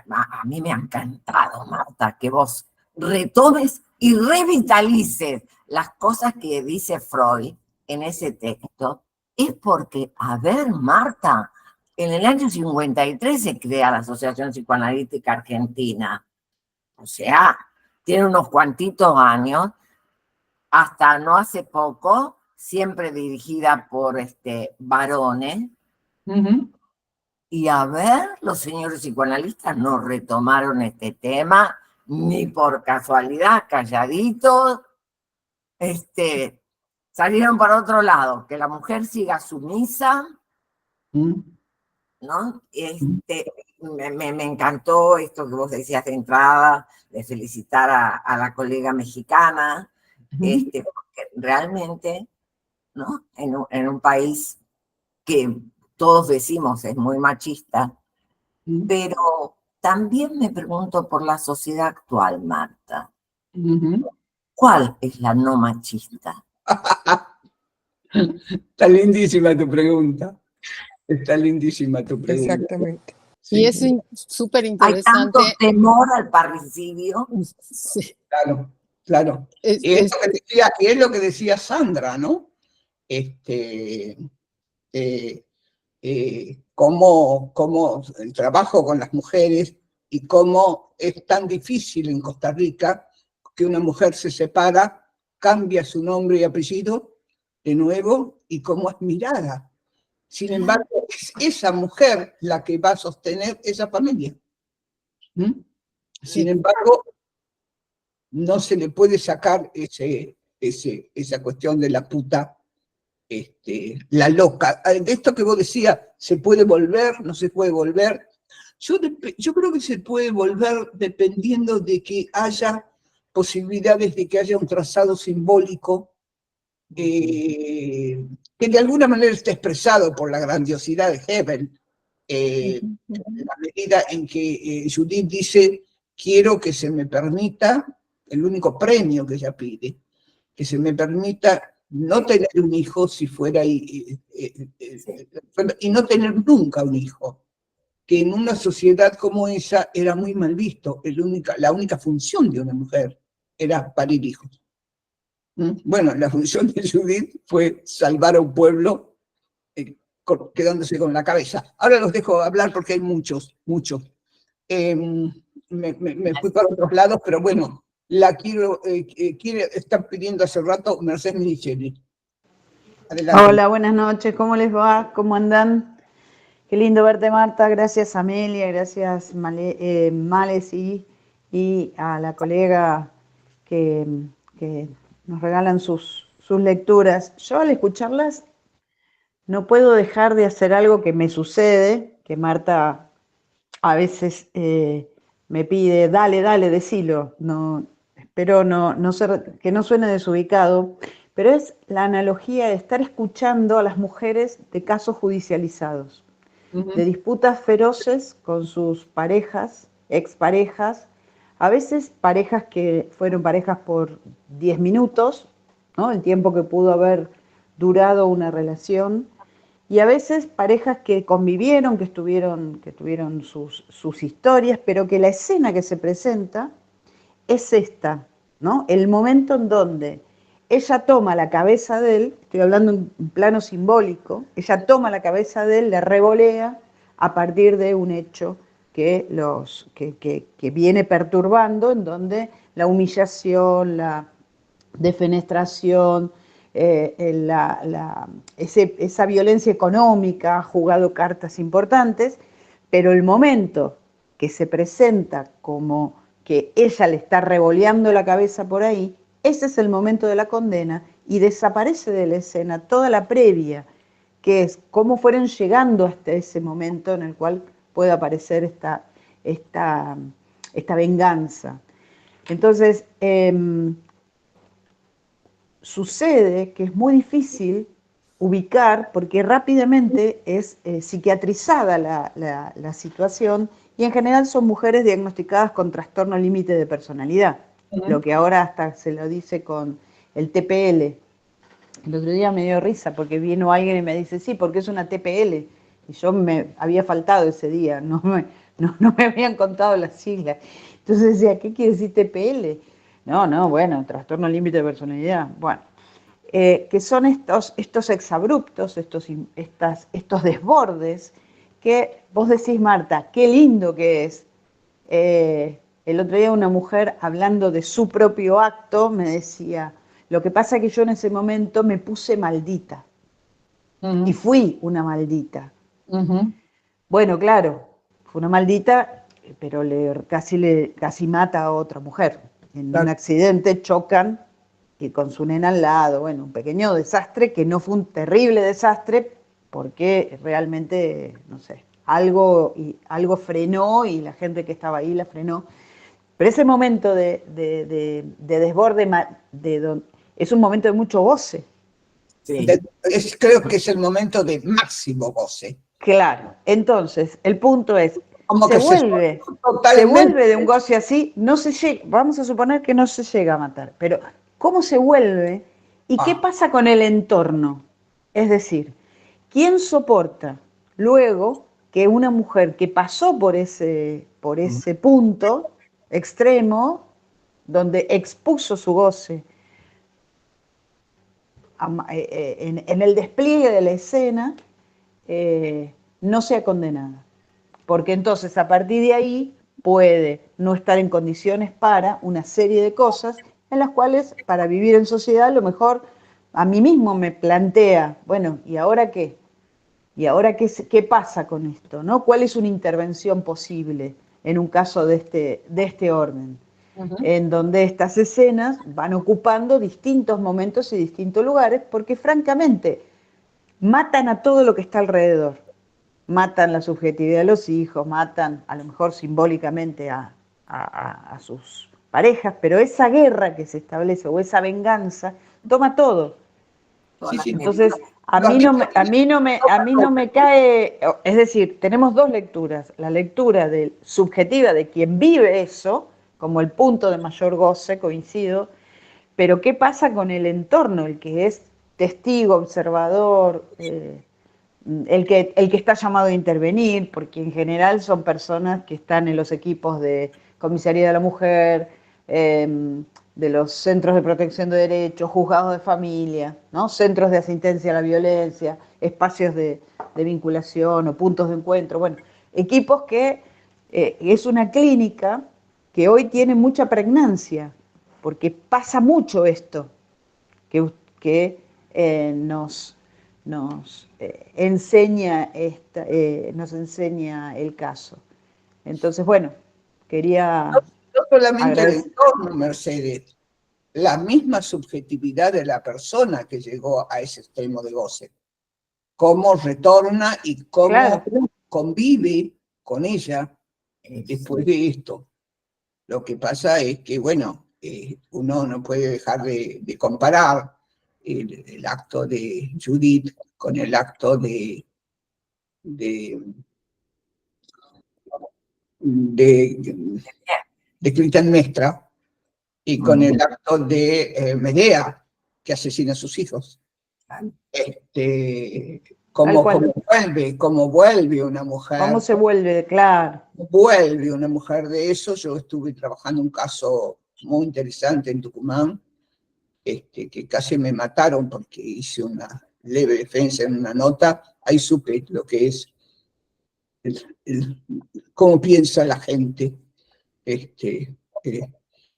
a mí me ha encantado, Marta, que vos retomes y revitalices las cosas que dice Freud en ese texto es porque, a ver, Marta, en el año 53 se crea la Asociación Psicoanalítica Argentina. O sea, tiene unos cuantitos años, hasta no hace poco, siempre dirigida por varones. Y a ver, los señores psicoanalistas no retomaron este tema, ni por casualidad, calladitos, salieron para otro lado, que la mujer siga sumisa, ¿no? Me encantó esto que vos decías de entrada, de felicitar a la colega mexicana, porque realmente, ¿no? En un país que todos decimos es muy machista, pero también me pregunto por la sociedad actual, Marta. ¿Cuál es la no machista? Está lindísima tu pregunta. Está lindísima tu pregunta. Exactamente. Y es súper Hay interesante. tanto temor al parricidio. Sí. Claro, claro. Y es lo que decía Sandra, ¿no? Cómo el trabajo con las mujeres y cómo es tan difícil en Costa Rica que una mujer se separa, cambia su nombre y apellido de nuevo y cómo es mirada. Sin embargo, es esa mujer la que va a sostener esa familia. Sin embargo, no se le puede sacar esa cuestión de la puta, la loca. De esto que vos decías, ¿se puede volver? ¿No se puede volver? Yo creo que se puede volver dependiendo de que haya posibilidades de que haya un trazado simbólico que de alguna manera esté expresado por la grandiosidad de Hebel, en la medida en que Judith dice, quiero que se me permita, el único premio que ella pide, que se me permita no tener un hijo si fuera y no tener nunca un hijo, que en una sociedad como esa era muy mal visto, la única función de una mujer era parir hijos. Bueno, la función de Judith fue salvar a un pueblo quedándose con la cabeza. Ahora los dejo hablar porque hay muchos. Me fui para otros lados, pero bueno, están pidiendo hace rato Mercedes Micheli. Adelante. Hola, buenas noches, ¿cómo les va? ¿Cómo andan? Qué lindo verte, Marta. Gracias, Amelia, gracias, Males y a la colega que nos regalan sus lecturas. Yo al escucharlas no puedo dejar de hacer algo que me sucede, que Marta a veces me pide, dale, decilo. No, espero que no suene desubicado, pero es la analogía de estar escuchando a las mujeres de casos judicializados, de disputas feroces con sus parejas, exparejas, a veces parejas que fueron parejas por 10 minutos, ¿no? El tiempo que pudo haber durado una relación, y a veces parejas que convivieron, que tuvieron sus historias, pero que la escena que se presenta es esta, ¿no? El momento en donde ella toma la cabeza de él, estoy hablando en plano simbólico, ella toma la cabeza de él, le revolea a partir de un hecho que viene perturbando, en donde la humillación, la defenestración, esa violencia económica ha jugado cartas importantes, pero el momento que se presenta como que ella le está revoleando la cabeza por ahí, ese es el momento de la condena y desaparece de la escena toda la previa, que es cómo fueron llegando hasta ese momento en el cual puede aparecer esta venganza. Entonces, sucede que es muy difícil ubicar, porque rápidamente es psiquiatrizada la situación, y en general son mujeres diagnosticadas con trastorno límite de personalidad, lo que ahora hasta se lo dice con el TPL. El otro día me dio risa porque vino alguien y me dice, sí, porque es una TPL, y yo me había faltado ese día, no me habían contado las siglas. Entonces decía, ¿qué quiere decir TPL? No, bueno, trastorno límite de personalidad. Bueno, que son estos exabruptos, estos desbordes, que vos decís, Marta, qué lindo que es. El otro día una mujer hablando de su propio acto me decía, lo que pasa es que yo en ese momento me puse maldita y fui una maldita. Bueno, claro, fue una maldita, pero casi mata a otra mujer. En un accidente chocan y con su nena al lado, bueno, un pequeño desastre que no fue un terrible desastre porque realmente, no sé, algo frenó y la gente que estaba ahí la frenó. Pero ese momento de desborde es un momento de mucho goce. Sí. Creo que es el momento de máximo goce. Claro, entonces el punto es, Como se que vuelve de un goce así, no se llega, vamos a suponer que no se llega a matar, pero ¿cómo se vuelve y qué pasa con el entorno? Es decir, ¿quién soporta luego que una mujer que pasó por ese punto extremo, donde expuso su goce en el despliegue de la escena, no sea condenada? Porque entonces a partir de ahí puede no estar en condiciones para una serie de cosas en las cuales para vivir en sociedad a lo mejor a mí mismo me plantea, bueno, ¿y ahora qué? ¿Y ahora qué pasa con esto? ¿No? ¿Cuál es una intervención posible en un caso de este orden? En donde estas escenas van ocupando distintos momentos y distintos lugares, porque francamente matan a todo lo que está alrededor. Matan la subjetividad de los hijos, matan a lo mejor simbólicamente a sus parejas, pero esa guerra que se establece o esa venganza toma todo. Sí. Entonces, a mí no me cae, es decir, tenemos dos lecturas, la lectura subjetiva de quien vive eso, como el punto de mayor goce, coincido, pero ¿qué pasa con el entorno, el que es testigo, observador, el que está llamado a intervenir, porque en general son personas que están en los equipos de Comisaría de la Mujer, de los centros de protección de derechos, juzgados de familia, ¿no? Centros de asistencia a la violencia, espacios de vinculación o puntos de encuentro, bueno, equipos que es una clínica que hoy tiene mucha pregnancia, porque pasa mucho esto, que nos enseña el caso. Entonces, bueno, quería No solamente el agradecer. entorno, Mercedes, la misma subjetividad de la persona que llegó a ese extremo de goce. Cómo retorna y cómo convive con ella después de esto. Lo que pasa es que, bueno, uno no puede dejar de comparar el acto de Judith con el acto de Clitemnestra y con el acto de Medea, que asesina a sus hijos. Cómo vuelve una mujer. ¿Cómo se vuelve? Claro. Vuelve una mujer de eso. Yo estuve trabajando un caso muy interesante en Tucumán, que casi me mataron porque hice una leve defensa en una nota. Ahí supe lo que es, cómo piensa la gente.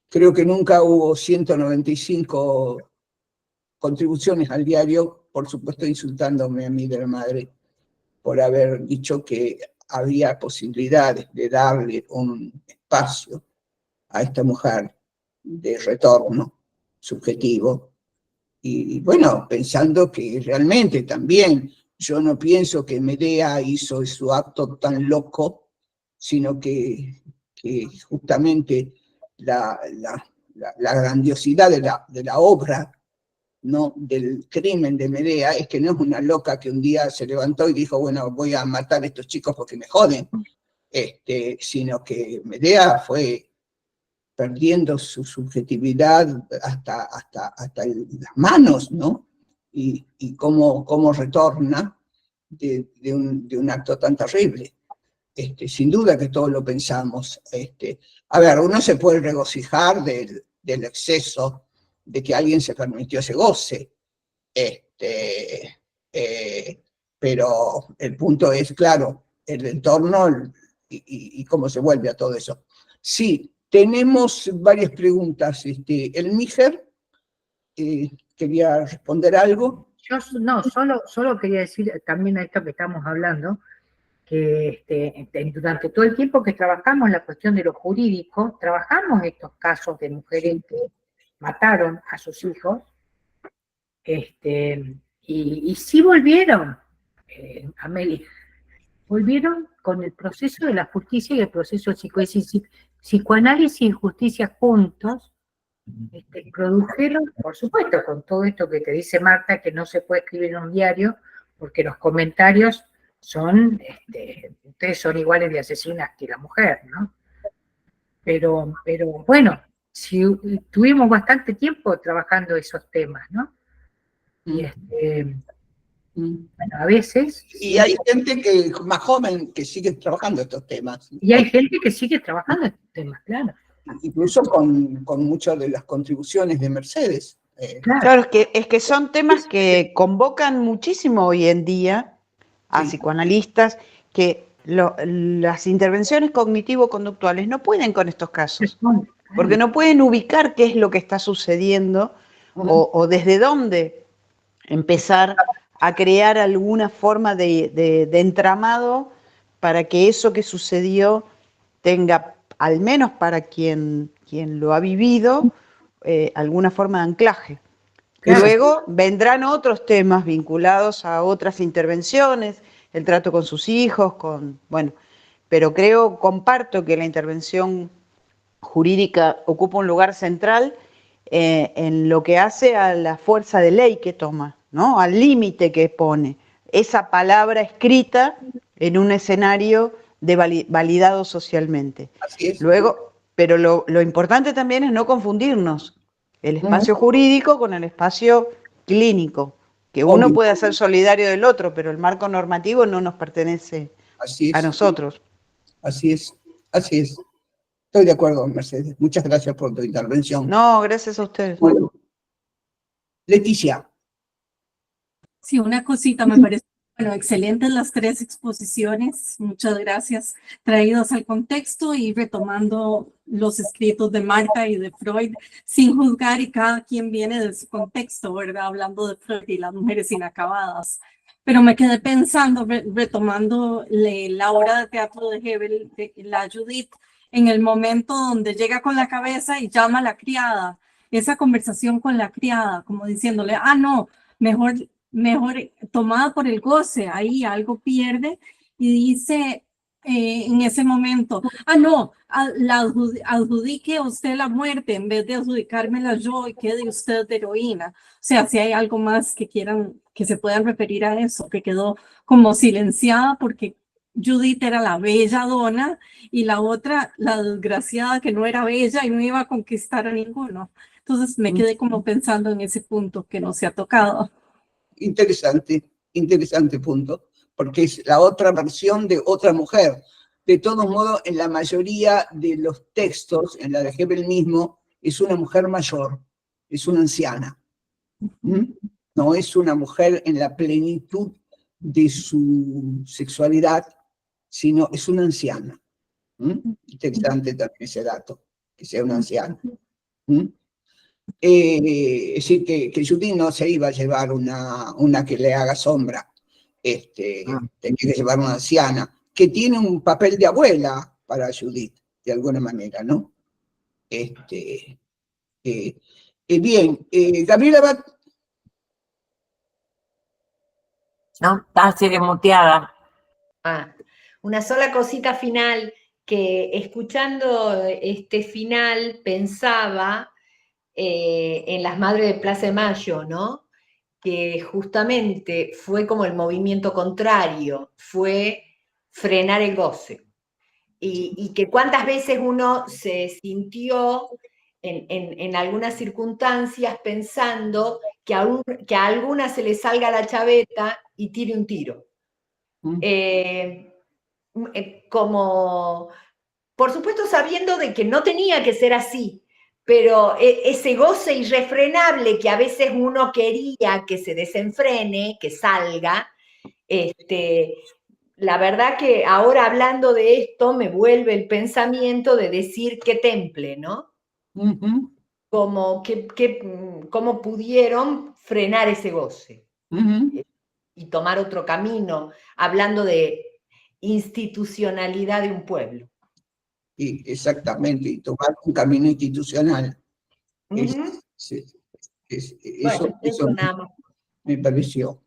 Creo que nunca hubo 195 contribuciones al diario, por supuesto insultándome a mí de la madre, por haber dicho que había posibilidades de darle un espacio a esta mujer de retorno subjetivo. Y bueno, pensando que realmente también yo no pienso que Medea hizo su acto tan loco, sino que justamente la grandiosidad de la obra, ¿no?, del crimen de Medea es que no es una loca que un día se levantó y dijo, bueno, voy a matar a estos chicos porque me joden, sino que Medea fue perdiendo su subjetividad hasta las manos, ¿no? Y cómo retorna de un acto tan terrible. Sin duda que todos lo pensamos. A ver, uno se puede regocijar del exceso, de que alguien se permitió ese goce. Pero el punto es, claro, el entorno y cómo se vuelve a todo eso. Sí, tenemos varias preguntas. El Níger quería responder algo. Yo no, solo quería decir también a esto que estamos hablando, que durante todo el tiempo que trabajamos la cuestión de lo jurídico, trabajamos estos casos de mujeres que mataron a sus hijos, y sí volvieron, Amelia, volvieron con el proceso de la justicia y el proceso de psicoanálisis y justicia juntos, produjeron, por supuesto, con todo esto que te dice Marta, que no se puede escribir en un diario, porque los comentarios son, ustedes son iguales de asesinas que la mujer, ¿no? Pero bueno, tuvimos bastante tiempo trabajando esos temas, ¿no? Y bueno, a veces... Y hay gente que más joven que sigue trabajando estos temas. Y hay gente que sigue trabajando estos temas, claro. Incluso con muchas de las contribuciones de Mercedes. Claro, es que son temas que convocan muchísimo hoy en día a psicoanalistas, que las intervenciones cognitivo-conductuales no pueden con estos casos, porque no pueden ubicar qué es lo que está sucediendo o desde dónde empezar a crear alguna forma de entramado para que eso que sucedió tenga, al menos para quien lo ha vivido, alguna forma de anclaje. Claro. Luego vendrán otros temas vinculados a otras intervenciones, el trato con sus hijos, bueno, pero comparto que la intervención jurídica ocupa un lugar central en lo que hace a la fuerza de ley que toma, ¿no? Al límite que pone esa palabra escrita en un escenario validado socialmente. Así es. Luego, pero lo importante también es no confundirnos el espacio jurídico con el espacio clínico, que uno puede ser solidario del otro, pero el marco normativo no nos pertenece a nosotros. Así es, así es. Estoy de acuerdo, Mercedes. Muchas gracias por tu intervención. No, gracias a ustedes. Bueno, Leticia. Sí, una cosita, me parece, bueno, excelentes las 3 exposiciones, muchas gracias, traídos al contexto y retomando los escritos de Marta y de Freud, sin juzgar, y cada quien viene de su contexto, ¿verdad? Hablando de Freud y las mujeres inacabadas. Pero me quedé pensando, retomando la obra de teatro de Hebel, de la Judith, en el momento donde llega con la cabeza y llama a la criada, esa conversación con la criada, como diciéndole, no, mejor tomada por el goce, ahí algo pierde, y dice en ese momento, no, adjudique usted la muerte en vez de adjudicármela yo y quede usted de heroína. O sea, si hay algo más que quieran, que se puedan referir a eso, que quedó como silenciada porque Judith era la bella dona y la otra, la desgraciada que no era bella y no iba a conquistar a ninguno. Entonces me quedé como pensando en ese punto que no se ha tocado. Interesante, interesante punto, porque es la otra versión de otra mujer. De todos modos, en la mayoría de los textos, en la de Hebel mismo, es una mujer mayor, es una anciana. No es una mujer en la plenitud de su sexualidad, sino es una anciana. Interesante también ese dato, que sea una anciana. Es decir, que Judith no se iba a llevar una que le haga sombra, tenía que llevar una anciana, que tiene un papel de abuela para Judith, de alguna manera, ¿no? Bien, Gabriela No, sigue muteada. Una sola cosita final, que escuchando este final pensaba en las Madres de Plaza de Mayo, ¿no? Que justamente fue como el movimiento contrario, fue frenar el goce. Y que cuántas veces uno se sintió en algunas circunstancias pensando que a alguna se le salga la chaveta y tire un tiro. Como, por supuesto, sabiendo de que no tenía que ser así, pero ese goce irrefrenable que a veces uno quería que se desenfrene, que salga, la verdad que ahora hablando de esto me vuelve el pensamiento de decir qué temple, ¿no? Como cómo pudieron frenar ese goce y tomar otro camino, hablando de institucionalidad de un pueblo. Y exactamente, y tomar un camino institucional. Eso nada más. me pareció.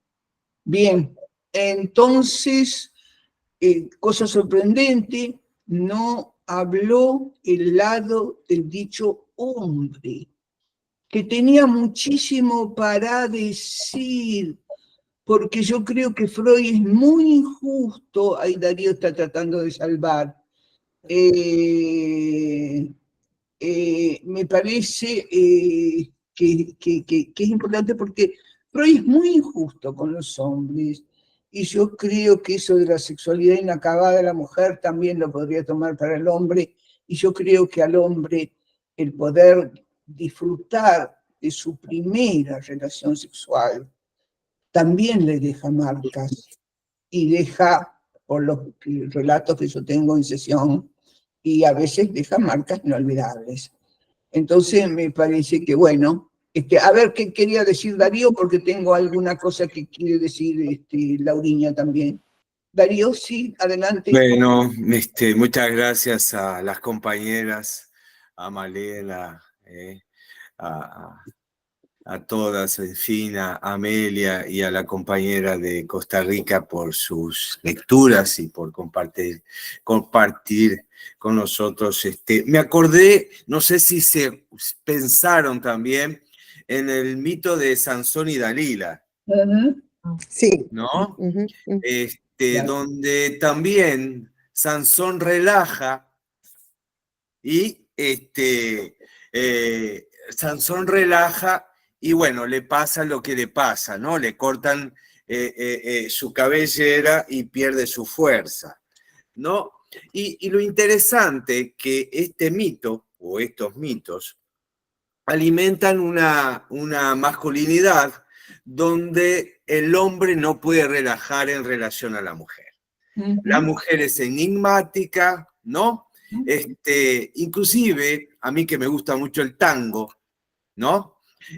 Bien, entonces, cosa sorprendente, no habló el lado del dicho hombre, que tenía muchísimo para decir, porque yo creo que Freud es muy injusto, ahí Darío está tratando de salvar, me parece que es importante porque Freud es muy injusto con los hombres, y yo creo que eso de la sexualidad inacabada de la mujer también lo podría tomar para el hombre, y yo creo que al hombre el poder disfrutar de su primera relación sexual también le deja marcas, y deja, por los relatos que yo tengo en sesión, y a veces deja marcas inolvidables. Entonces me parece que, bueno, a ver qué quería decir Darío, porque tengo alguna cosa que quiere decir Lauriña también. Darío, sí, adelante. Bueno, muchas gracias a las compañeras, a Malena, a todas, en fin, a Amelia y a la compañera de Costa Rica por sus lecturas y por compartir con nosotros. Me acordé, no sé si se pensaron también en el mito de Sansón y Dalila. Sí. ¿No? Donde también Sansón relaja y Sansón relaja y bueno, le pasa lo que le pasa, ¿no? Le cortan su cabellera y pierde su fuerza, ¿no? Y lo interesante que este mito, o estos mitos, alimentan una masculinidad donde el hombre no puede relajar en relación a la mujer. La mujer es enigmática, ¿no? Inclusive, a mí que me gusta mucho el tango, ¿no?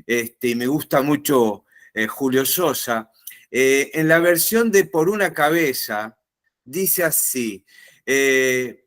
Me gusta mucho Julio Sosa, en la versión de Por una cabeza, dice así,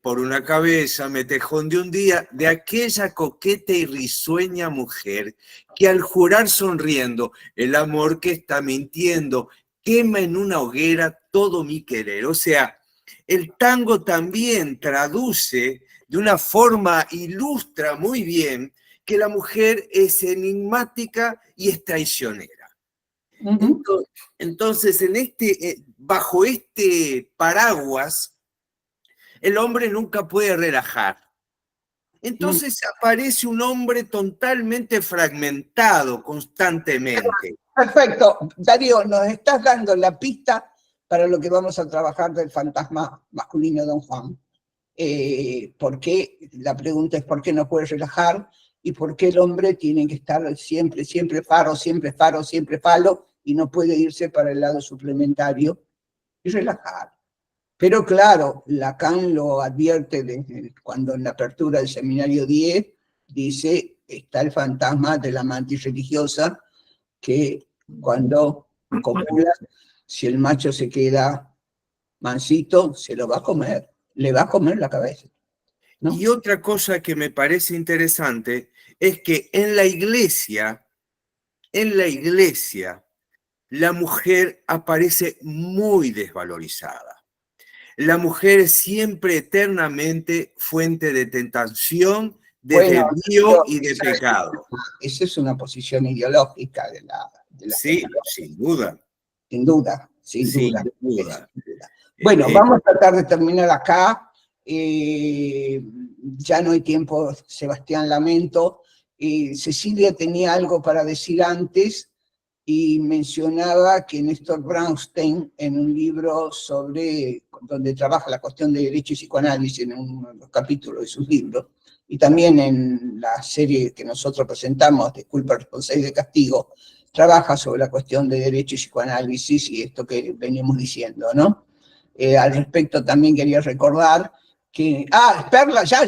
por una cabeza me tejondeé un día de aquella coqueta y risueña mujer que al jurar sonriendo el amor que está mintiendo quema en una hoguera todo mi querer. O sea, el tango también traduce de una forma, ilustra muy bien que la mujer es enigmática y es traicionera. Entonces, bajo este paraguas, el hombre nunca puede relajar. Entonces aparece un hombre totalmente fragmentado constantemente. Perfecto. Darío, nos estás dando la pista para lo que vamos a trabajar del fantasma masculino de Don Juan. La pregunta es ¿por qué no puede relajar? Y por qué el hombre tiene que estar siempre faro, siempre faro, siempre falo, y no puede irse para el lado suplementario y relajar. Pero claro, Lacan lo advierte cuando en la apertura del seminario 10 dice, está el fantasma de la mantis religiosa, que cuando copula, si el macho se queda mansito, se lo va a comer, le va a comer la cabeza, ¿no? Y otra cosa que me parece interesante es que en la iglesia, la mujer aparece muy desvalorizada. La mujer es siempre eternamente fuente de tentación, de desvío y de pecado. Esa es una posición ideológica de la sí, sin duda. Sin duda. Bueno, vamos a tratar de terminar acá. Ya no hay tiempo, Sebastián, lamento. Cecilia tenía algo para decir antes y mencionaba que Néstor Brownstein, en un libro sobre donde trabaja la cuestión de derecho y psicoanálisis en uno de los capítulos de sus libros, y también en la serie que nosotros presentamos, de Culpa, Responsabilidad y Castigo, trabaja sobre la cuestión de derecho y psicoanálisis y esto que venimos diciendo, ¿no? Al respecto también quería recordar que... Perla, ya.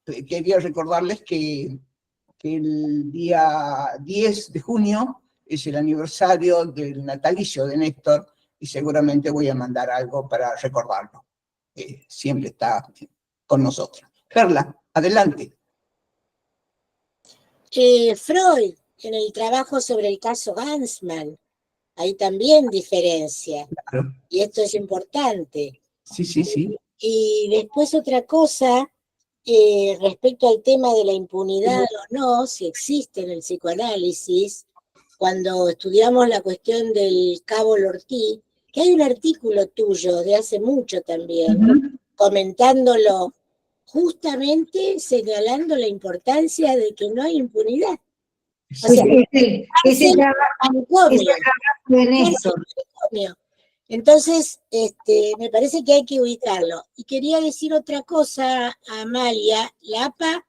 Quería recordarles que el día 10 de junio es el aniversario del natalicio de Néstor y seguramente voy a mandar algo para recordarlo. Siempre está con nosotros. Perla, adelante. Freud, en el trabajo sobre el caso Gansman, hay también diferencia. Claro. Y esto es importante. Sí. Y después otra cosa, respecto al tema de la impunidad o no, si existe en el psicoanálisis, cuando estudiamos la cuestión del cabo Lortí, que hay un artículo tuyo de hace mucho también, comentándolo, justamente señalando la importancia de que no hay impunidad. O sea, ese trabajo de Néstor. Entonces, me parece que hay que ubicarlo. Y quería decir otra cosa a Amalia. La APA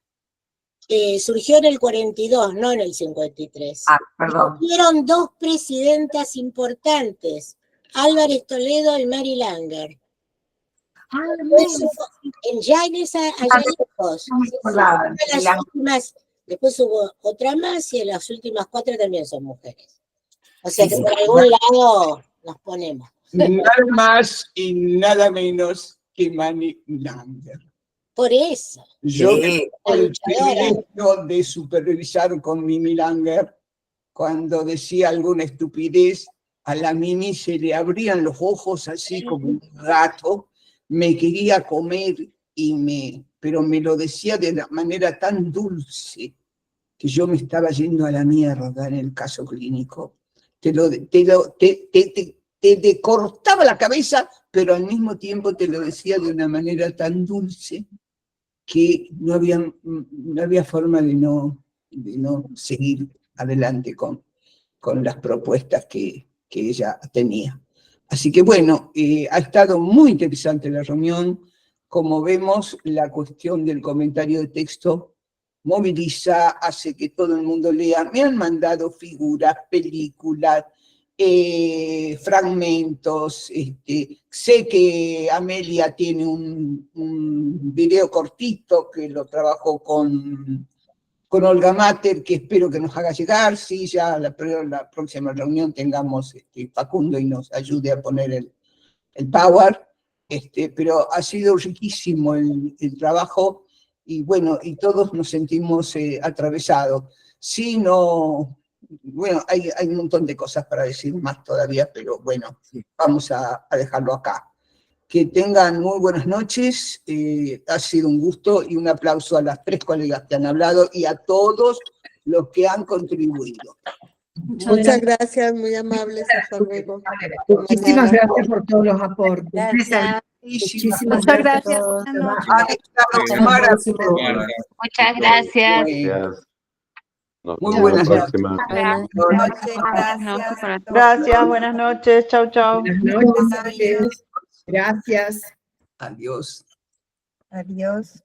surgió en el 42, no en el 53. Perdón. Tuvieron dos presidentas importantes, Álvarez Toledo y Mary Langer. Después hubo otra más y en las últimas 4 también son mujeres. O sea que por algún lado nos ponemos. Nada más y nada menos que Mary Langer. Por eso. Yo tengo el privilegio de supervisar con Mimi Langer cuando decía alguna estupidez, a la Mimi se le abrían los ojos así como un gato, me quería comer pero me lo decía de una manera tan dulce que yo me estaba yendo a la mierda en el caso clínico. Te cortaba la cabeza, pero al mismo tiempo te lo decía de una manera tan dulce que no había forma de no seguir adelante con las propuestas que ella tenía. Así que bueno, ha estado muy interesante la reunión. Como vemos, la cuestión del comentario de texto moviliza, hace que todo el mundo lea. Me han mandado figuras, películas, fragmentos. Sé que Amelia tiene un video cortito que lo trabajó con Olga Mater, que espero que nos haga llegar. Sí, ya la próxima reunión tengamos Facundo y nos ayude a poner el power. Pero ha sido riquísimo el trabajo y bueno, y todos nos sentimos atravesados. Sí, no... Bueno, hay un montón de cosas para decir más todavía, pero bueno, vamos a dejarlo acá. Que tengan muy buenas noches, ha sido un gusto y un aplauso a las 3 colegas que han hablado y a todos los que han contribuido. Muchas gracias, muy amables, hasta luego. Muchísimas gracias por todos los aportes. Muchísimas gracias. Muchas gracias. Muy buenas noches. Gracias, buenas noches. Chau, chau. Buenas noches. Gracias. Adiós. Adiós.